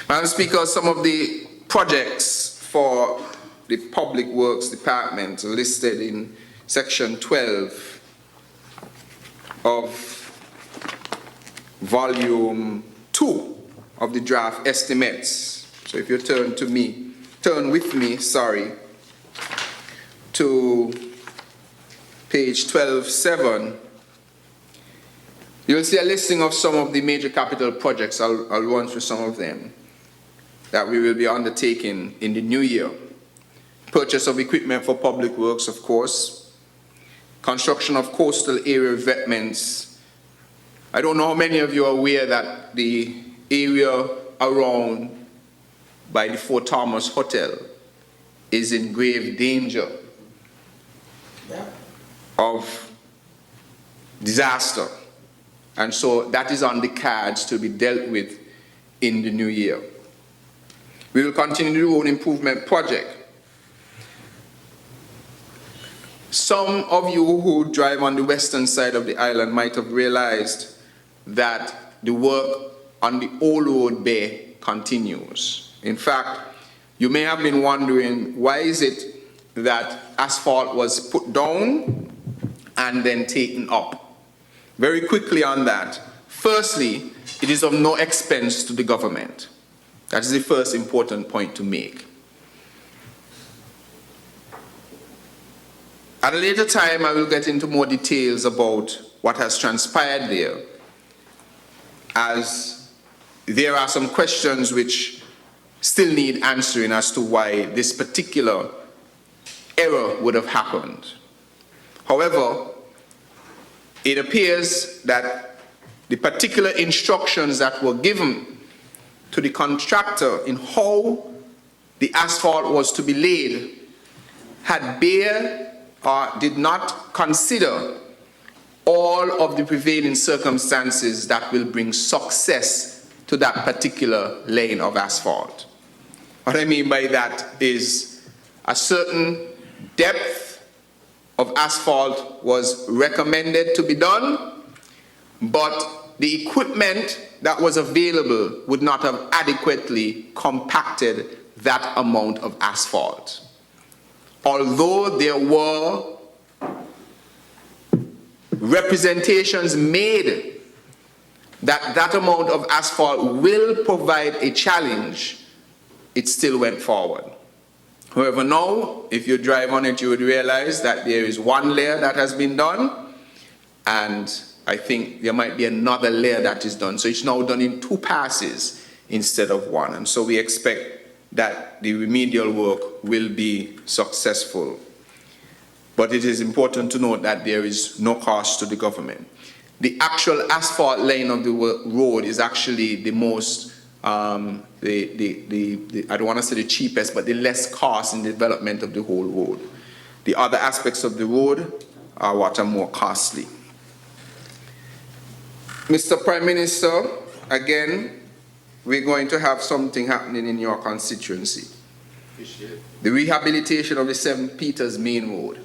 A: Madam Speaker, some of the projects for the Public Works Department are listed in Section 12 of Volume 2 of the draft estimates. So if you turn with me, to page 12.7, you'll see a listing of some of the major capital projects. I'll run through some of them that we will be undertaking in the new year. Purchase of equipment for public works, of course. Construction of coastal area revetments. I don't know how many of you are aware that the area around by the Fort Thomas Hotel is in grave danger of disaster. And so that is on the cards to be dealt with in the new year. We will continue the road improvement project. Some of you who drive on the western side of the island might have realized that the work on the Old Road Bay continues. In fact, you may have been wondering, why is it that asphalt was put down and then taken up? Very quickly on that. Firstly, it is of no expense to the government. That is the first important point to make. At a later time, I will get into more details about what has transpired there, as there are some questions which still need answering as to why this particular error would have happened. However, it appears that the particular instructions that were given to the contractor in how the asphalt was to be laid had did not consider all of the prevailing circumstances that will bring success to that particular lane of asphalt. What I mean by that is a certain depth of asphalt was recommended to be done, but the equipment that was available would not have adequately compacted that amount of asphalt. Although there were representations made that that amount of asphalt will provide a challenge, it still went forward. However, now, if you drive on it, you would realize that there is one layer that has been done, and I think there might be another layer that is done. So it's now done in 2 passes instead of 1. And so we expect that the remedial work will be successful. But it is important to note that there is no cost to the government. The actual asphalt lane of the road is actually the most I don't want to say the cheapest, but the less cost in the development of the whole road. The other aspects of the road are what are more costly. Mr. Prime Minister, again, we're going to have something happening in your constituency. The rehabilitation of the St. Peter's Main Road.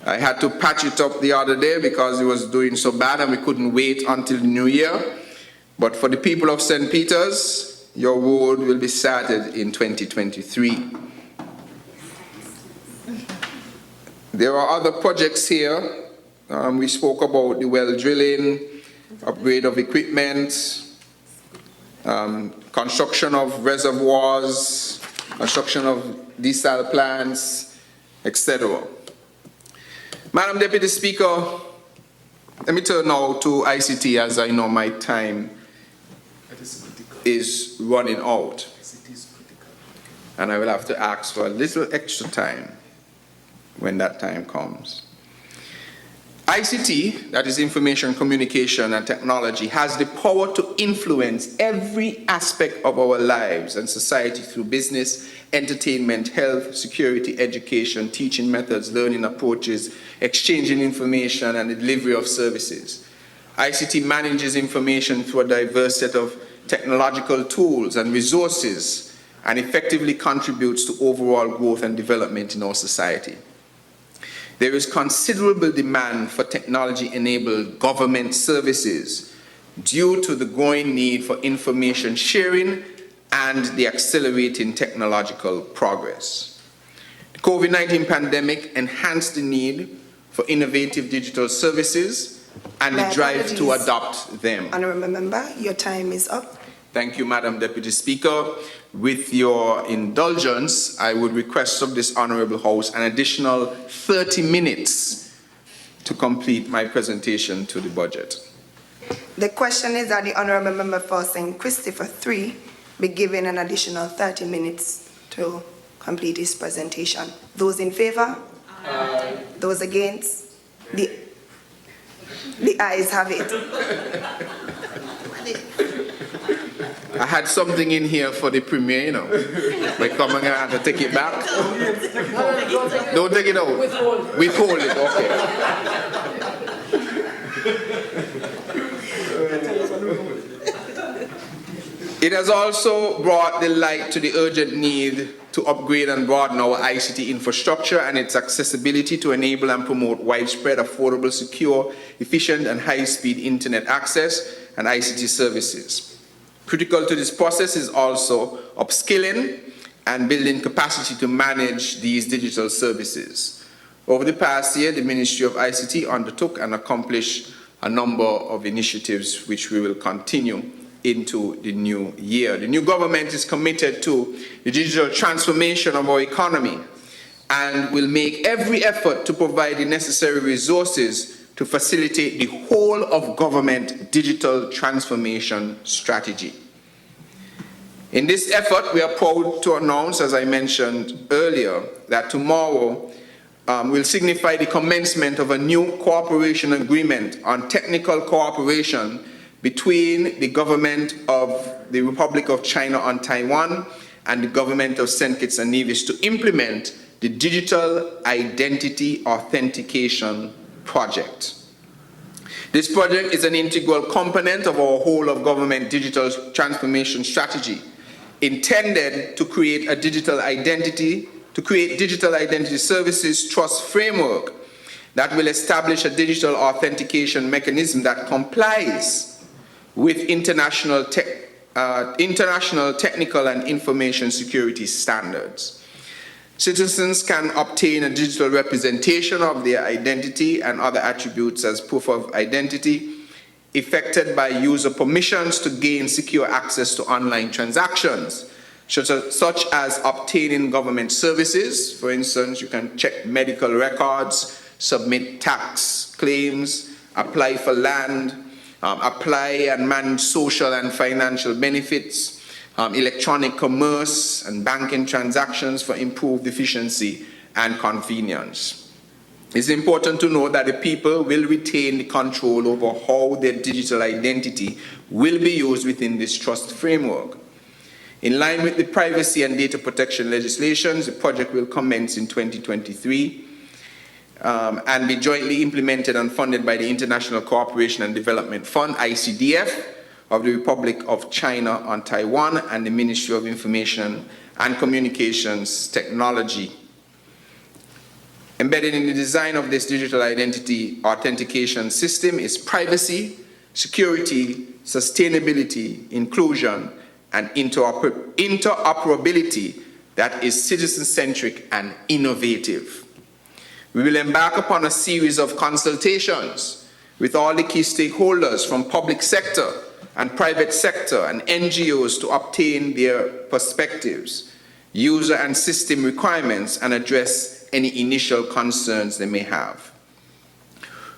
A: I had to patch it up the other day because it was doing so bad and we couldn't wait until the new year. But for the people of St. Peter's, your road will be started in 2023. There are other projects here. We spoke about the well drilling, upgrade of equipment, construction of reservoirs, construction of desal plants, etc. Madam Deputy Speaker, let me turn now to ICT, as I know my time is running out. And I will have to ask for a little extra time when that time comes. ICT, that is information, communication, and technology, has the power to influence every aspect of our lives and society through business, entertainment, health, security, education, teaching methods, learning approaches, exchanging information, and the delivery of services. ICT manages information through a diverse set of technological tools and resources and effectively contributes to overall growth and development in our society. There is considerable demand for technology-enabled government services due to the growing need for information sharing and the accelerating technological progress. The COVID-19 pandemic enhanced the need for innovative digital services and the drive to adopt them.
C: Honourable Member, your time is up.
A: Thank you, Madam Deputy Speaker. With your indulgence, I would request of this Honourable House an additional 30 minutes to complete my presentation to the budget.
C: The question is that the Honourable Member for St. Christopher 3 be given an additional 30 minutes to complete his presentation. Those in favour? Aye. Those against? The ayes have it.
A: I had something in here for the premiere, you know. We're coming and I have to take it back. Don't take it out. Withhold it, okay. It has also brought the light to the urgent need to upgrade and broaden our ICT infrastructure and its accessibility to enable and promote widespread, affordable, secure, efficient, and high-speed internet access and ICT services. Critical to this process is also upskilling and building capacity to manage these digital services. Over the past year, the Ministry of ICT undertook and accomplished a number of initiatives which we will continue into the new year. The new government is committed to the digital transformation of our economy and will make every effort to provide the necessary resources to facilitate the whole of government digital transformation strategy. In this effort, we are proud to announce, as I mentioned earlier, that tomorrow will signify the commencement of a new cooperation agreement on technical cooperation between the government of the Republic of China on Taiwan and the government of St. Kitts and Nevis to implement the Digital Identity Authentication Project. This project is an integral component of our whole of government digital transformation strategy, intended to create a digital identity services trust framework that will establish a digital authentication mechanism that complies with international technical and information security standards. Citizens can obtain a digital representation of their identity and other attributes as proof of identity, effected by user permissions to gain secure access to online transactions, such as obtaining government services. For instance, you can check medical records, submit tax claims, apply for land, apply and manage social and financial benefits, electronic commerce and banking transactions for improved efficiency and convenience. It's important to note that the people will retain the control over how their digital identity will be used within this trust framework. In line with the privacy and data protection legislations, the project will commence in 2023 and be jointly implemented and funded by the International Cooperation and Development Fund, ICDF, of the Republic of China on Taiwan and the Ministry of Information and Communications Technology. Embedded in the design of this digital identity authentication system is privacy, security, sustainability, inclusion, and interoperability that is citizen-centric and innovative. We will embark upon a series of consultations with all the key stakeholders from public sector and private sector and NGOs to obtain their perspectives, user and system requirements, and address any initial concerns they may have.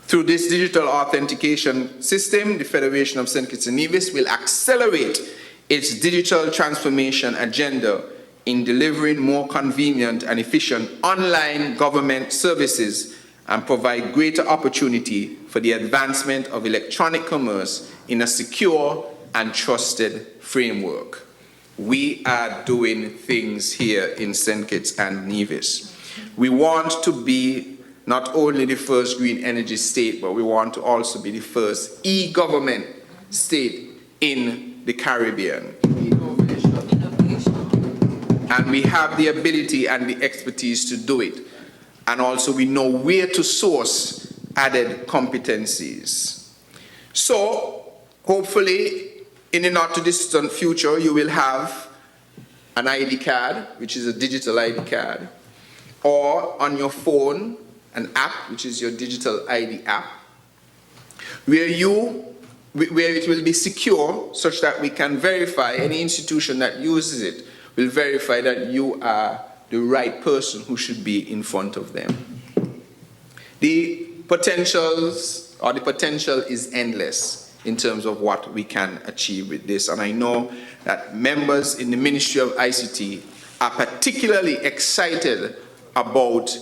A: Through this digital authentication system, the Federation of St. Kitts and Nevis will accelerate its digital transformation agenda in delivering more convenient and efficient online government services and provide greater opportunity for the advancement of electronic commerce in a secure and trusted framework. We are doing things here in St. Kitts and Nevis. We want to be not only the first green energy state, but we want to also be the first e-government state in the Caribbean. And we have the ability and the expertise to do it. And also we know where to source added competencies. So, hopefully, in the not too distant future, you will have an ID card, which is a digital ID card, or on your phone, an app, which is your digital ID app, where it will be secure such that we can verify, any institution that uses it will verify that you are the right person who should be in front of them. The potential is endless in terms of what we can achieve with this. And I know that members in the Ministry of ICT are particularly excited about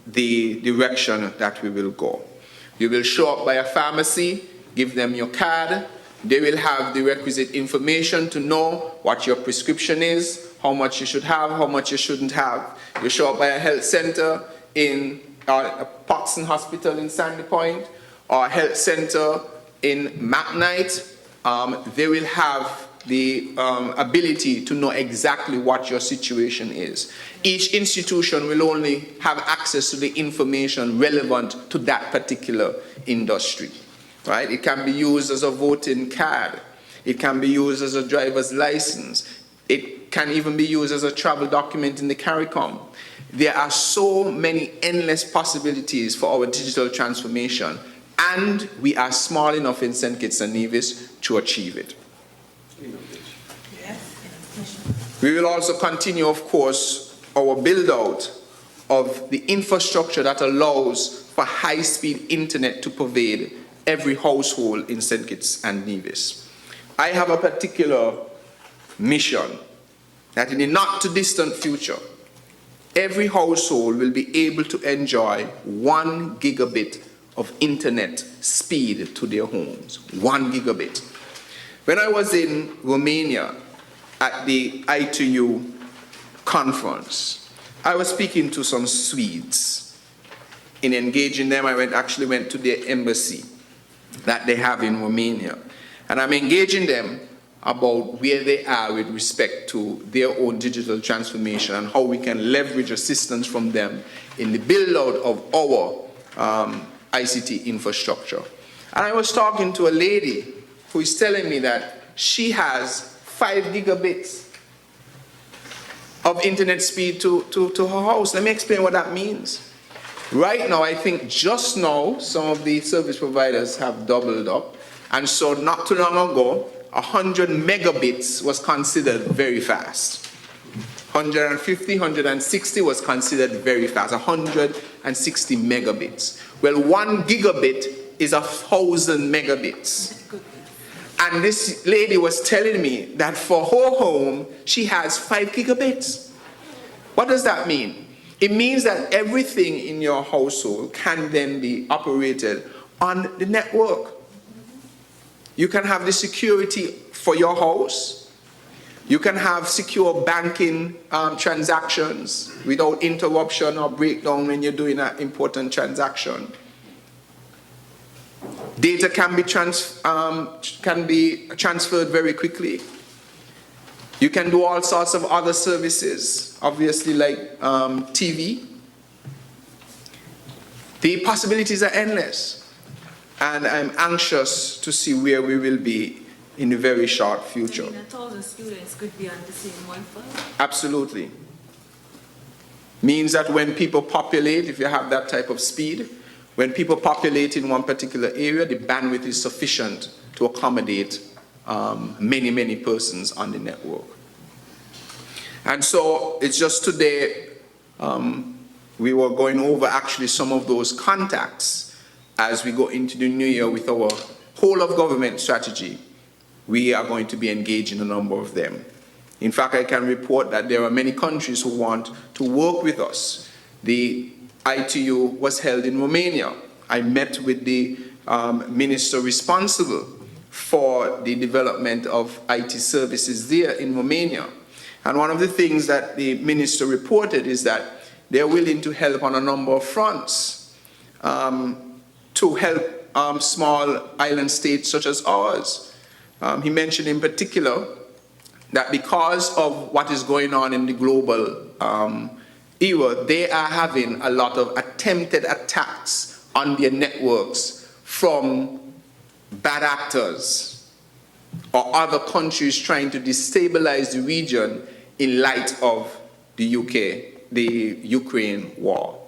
A: the direction that we will go. You will show up by a pharmacy, give them your card, they will have the requisite information to know what your prescription is, how much you should have, how much you shouldn't have. You show up by a health center in a Paxton Hospital in Sandy Point, or a health center in McKnight, they will have the ability to know exactly what your situation is. Each institution will only have access to the information relevant to that particular industry, right? It can be used as a voting card. It can be used as a driver's license. It can even be used as a travel document in the CARICOM. There are so many endless possibilities for our digital transformation, and we are small enough in St. Kitts and Nevis to achieve it. We will also continue, of course, our build-out of the infrastructure that allows for high-speed internet to pervade every household in St. Kitts and Nevis. I have a particular mission that in the not-too-distant future, every household will be able to enjoy 1 gigabit of internet speed to their homes. 1 gigabit. When I was in Romania at the I2U conference, I was speaking to some Swedes. In engaging them, I actually went to their embassy that they have in Romania. And I'm engaging them about where they are with respect to their own digital transformation and how we can leverage assistance from them in the build-out of our ICT infrastructure. And I was talking to a lady who is telling me that she has 5 gigabits of internet speed to her house. Let me explain what that means. Right now, I think just now, some of the service providers have doubled up. And so not too long ago, 100 megabits was considered very fast. 150, 160 was considered very fast. 160 megabits. Well, 1 gigabit is 1,000 megabits. And this lady was telling me that for her home, she has 5 gigabits. What does that mean? It means that everything in your household can then be operated on the network. You can have the security for your house. You can have secure banking transactions without interruption or breakdown when you're doing an important transaction. Data can be transferred very quickly. You can do all sorts of other services, obviously like TV. The possibilities are endless. And I'm anxious to see where we will be in the very short future.
D: 1,000 students could be on the same Wi-Fi?
A: Absolutely. Means that when people populate, if you have that type of speed, when people populate in one particular area, the bandwidth is sufficient to accommodate many, many persons on the network. And so it's just today, we were going over actually some of those contacts as we go into the new year with our whole of government strategy. We are going to be engaged in a number of them. In fact, I can report that there are many countries who want to work with us. The ITU was held in Romania. I met with the minister responsible for the development of IT services there in Romania. And one of the things that the minister reported is that they're willing to help on a number of fronts to help small island states such as ours. He mentioned in particular that because of what is going on in the global era, they are having a lot of attempted attacks on their networks from bad actors or other countries trying to destabilize the region in light of the Ukraine war.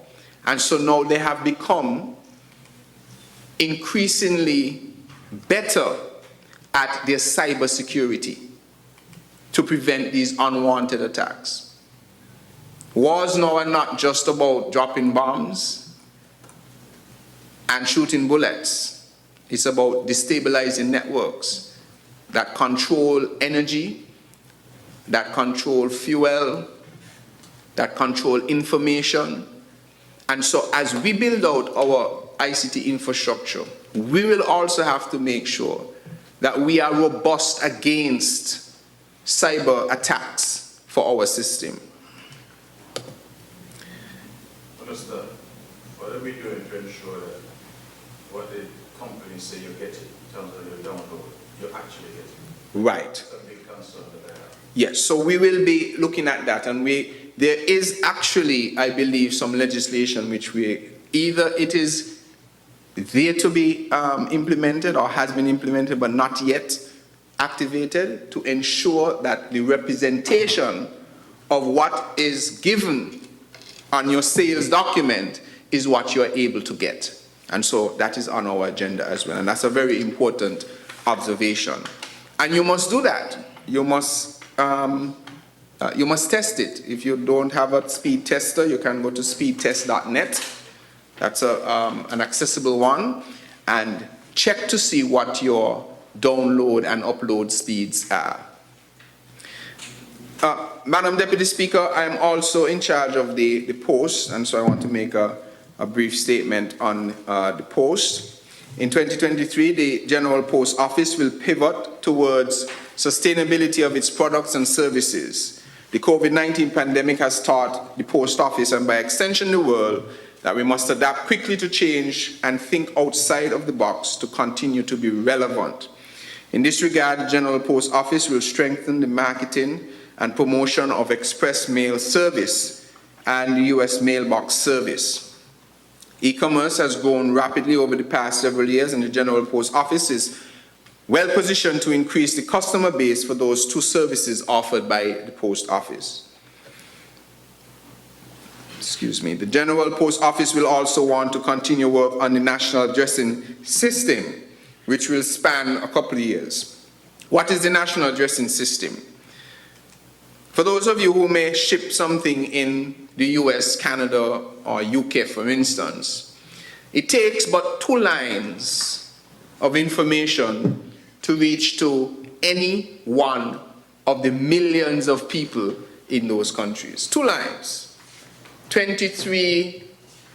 A: And so now they have become increasingly better at their cybersecurity to prevent these unwanted attacks. Wars now are not just about dropping bombs and shooting bullets. It's about destabilizing networks that control energy, that control fuel, that control information. And so as we build out our ICT infrastructure, we will also have to make sure that we are robust against cyber attacks for our system.
E: Understand. What are we doing to ensure that what the companies say you're getting in terms of your download, you're actually getting?
A: Right.
E: That's a big concern that I have.
A: Yes, so we will be looking at that, and there is actually, I believe, some legislation which either it is there to be implemented or has been implemented but not yet activated to ensure that the representation of what is given on your sales document is what you're able to get. And so that is on our agenda as well, and that's a very important observation. And you must do that. You must test it. If you don't have a speed tester, you can go to speedtest.net. That's an accessible one, and check to see what your download and upload speeds are. Madam Deputy Speaker, I am also in charge of the post, and so I want to make a brief statement on the post. In 2023, the General Post Office will pivot towards sustainability of its products and services. The COVID-19 pandemic has taught the Post Office, and by extension the world, that we must adapt quickly to change and think outside of the box to continue to be relevant. In this regard, the General Post Office will strengthen the marketing and promotion of express mail service and the US mailbox service. E-commerce has grown rapidly over the past several years, and the General Post Office is well positioned to increase the customer base for those two services offered by the Post Office. Excuse me. The General Post Office will also want to continue work on the national addressing system, which will span a couple of years. What is the national addressing system? For those of you who may ship something in the US, Canada, or UK, for instance, it takes but 2 lines of information to reach to any one of the millions of people in those countries. 2 lines. 23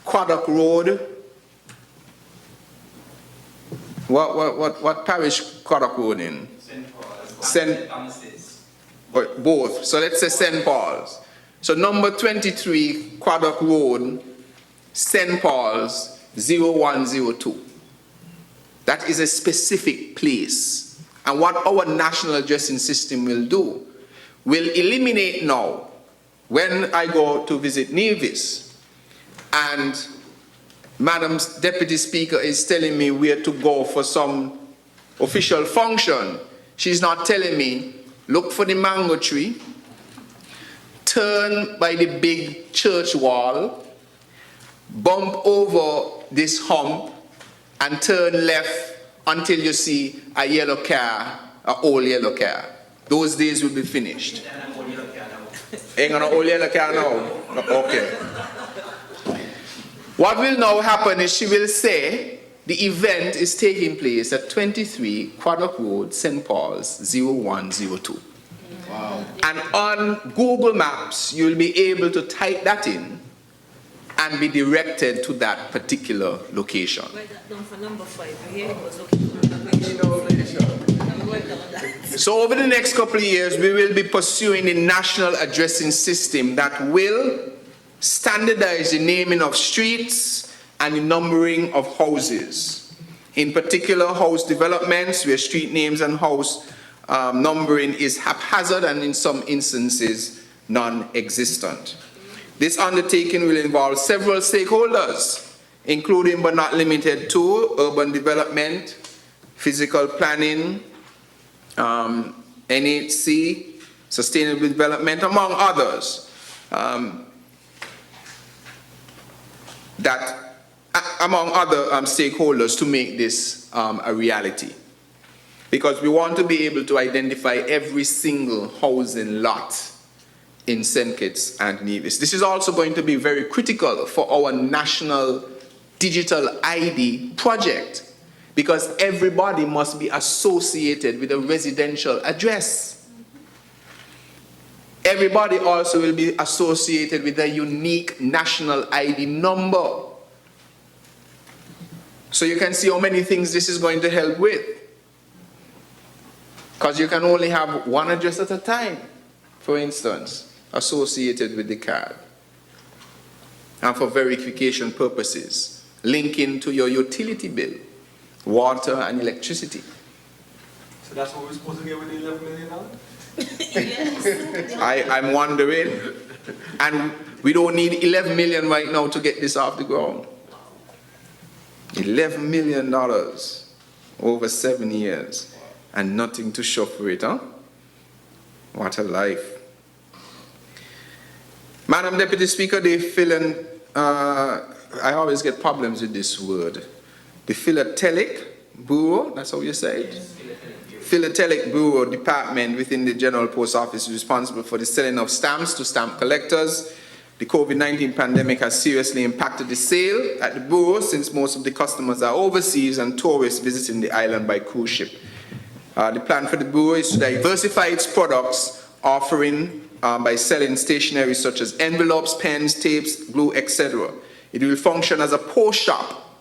A: Quaddock Road. What parish Quaddock Road in? St. Paul's. Both. So let's say St. Paul's. So number 23 Quaddock Road, St. Paul's 0102. That is a specific place. And what our national addressing system will do, will eliminate now, when I go to visit Nevis, and Madam Deputy Speaker is telling me where to go for some official function, she's not telling me, look for the mango tree, turn by the big church wall, bump over this hump and turn left until you see a yellow car, an old yellow car. Those days will be finished. Ain't gonna old yellow car now? Okay. What will now happen is she will say the event is taking place at 23 Quaddock Road, St. Paul's, 0102.
B: Wow.
A: And on Google Maps, you'll be able to type that in and be directed to that particular location.
D: Write that down for number 5. I hear it was looking for innovation.
A: So over the next couple of years, we will be pursuing a national addressing system that will standardize the naming of streets and the numbering of houses. In particular, house developments where street names and house numbering is haphazard and in some instances non-existent. This undertaking will involve several stakeholders, including but not limited to urban development, physical planning, NHC, sustainable development, among others. Among other stakeholders to make this a reality. Because we want to be able to identify every single housing lot in St. Kitts and Nevis. This is also going to be very critical for our national digital ID project, because everybody must be associated with a residential address. Everybody also will be associated with a unique national ID number. So you can see how many things this is going to help with. Because you can only have one address at a time, for instance, associated with the card. And for verification purposes, linking to your utility bill, water and electricity.
F: So that's what we're supposed to get with the $11 million?
D: Yes.
A: I'm wondering, and we don't need 11 million right now to get this off the ground. $11 million over 7 years and nothing to show for it, huh? What a life. Madam Deputy Speaker, I always get problems with this word. The Philatelic Bureau, that's how you say it? Yes. Philatelic Bureau Department within the General Post Office is responsible for the selling of stamps to stamp collectors. The COVID-19 pandemic has seriously impacted the sale at the Bureau since most of the customers are overseas and tourists visiting the island by cruise ship. The plan for the Bureau is to diversify its products offering by selling stationery such as envelopes, pens, tapes, glue, etc. It will function as a post shop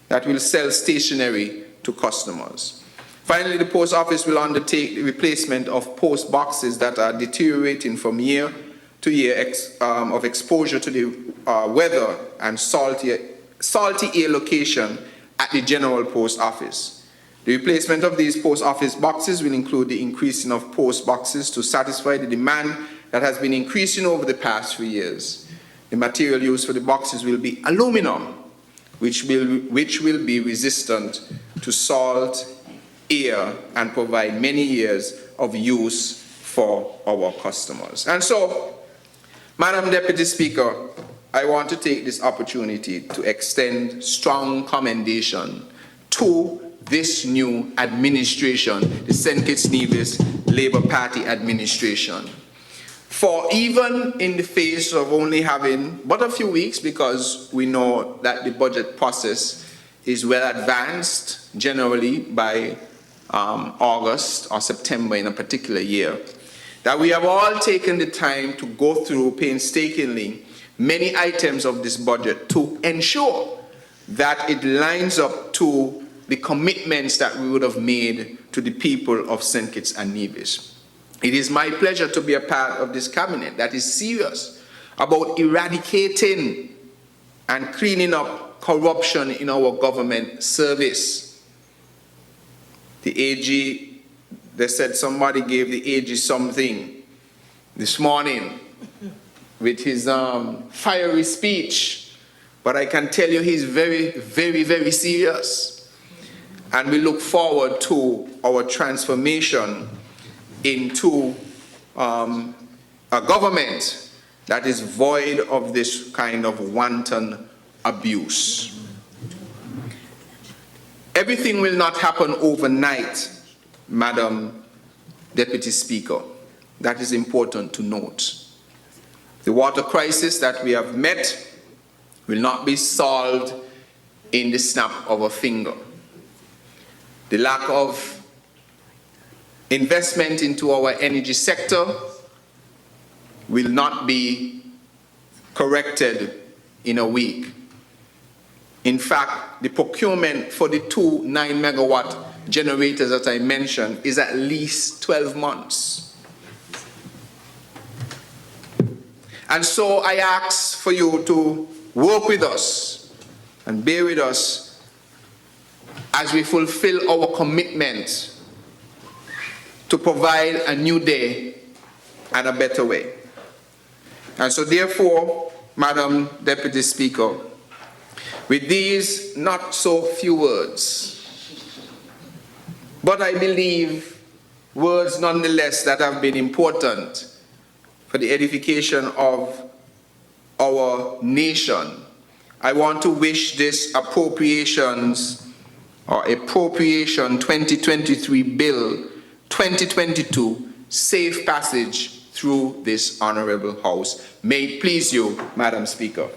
A: that will sell stationery to customers. Finally, the post office will undertake the replacement of post boxes that are deteriorating from year to year of exposure to the weather and salty air location at the General Post Office. The replacement of these post office boxes will include the increasing of post boxes to satisfy the demand that has been increasing over the past 3 years. The material used for the boxes will be aluminum, which will be resistant to salt, air, and provide many years of use for our customers. And so, Madam Deputy Speaker, I want to take this opportunity to extend strong commendation to this new administration, the St. Kitts Nevis Labour Party administration, for even in the face of only having but a few weeks, because we know that the budget process is well advanced generally by August or September in a particular year, that we have all taken the time to go through painstakingly many items of this budget to ensure that it lines up to the commitments that we would have made to the people of St. Kitts and Nevis. It is my pleasure to be a part of this cabinet that is serious about eradicating and cleaning up corruption in our government service. The AG, they said somebody gave the AG something this morning with his fiery speech, but I can tell you he's very, very, very serious. And we look forward to our transformation into a government that is void of this kind of wanton abuse. Everything will not happen overnight, Madam Deputy Speaker. That is important to note. The water crisis that we have met will not be solved in the snap of a finger. The lack of investment into our energy sector will not be corrected in a week. In fact, the procurement for the 2 9-megawatt generators that I mentioned is at least 12 months. And so I ask for you to work with us and bear with us as we fulfill our commitment to provide a new day and a better way. And so therefore, Madam Deputy Speaker, with these not so few words, but I believe words nonetheless that have been important for the edification of our nation, I want to wish this appropriations or Appropriation 2023 Bill 2022 safe passage through this honorable House. May it please you, Madam Speaker.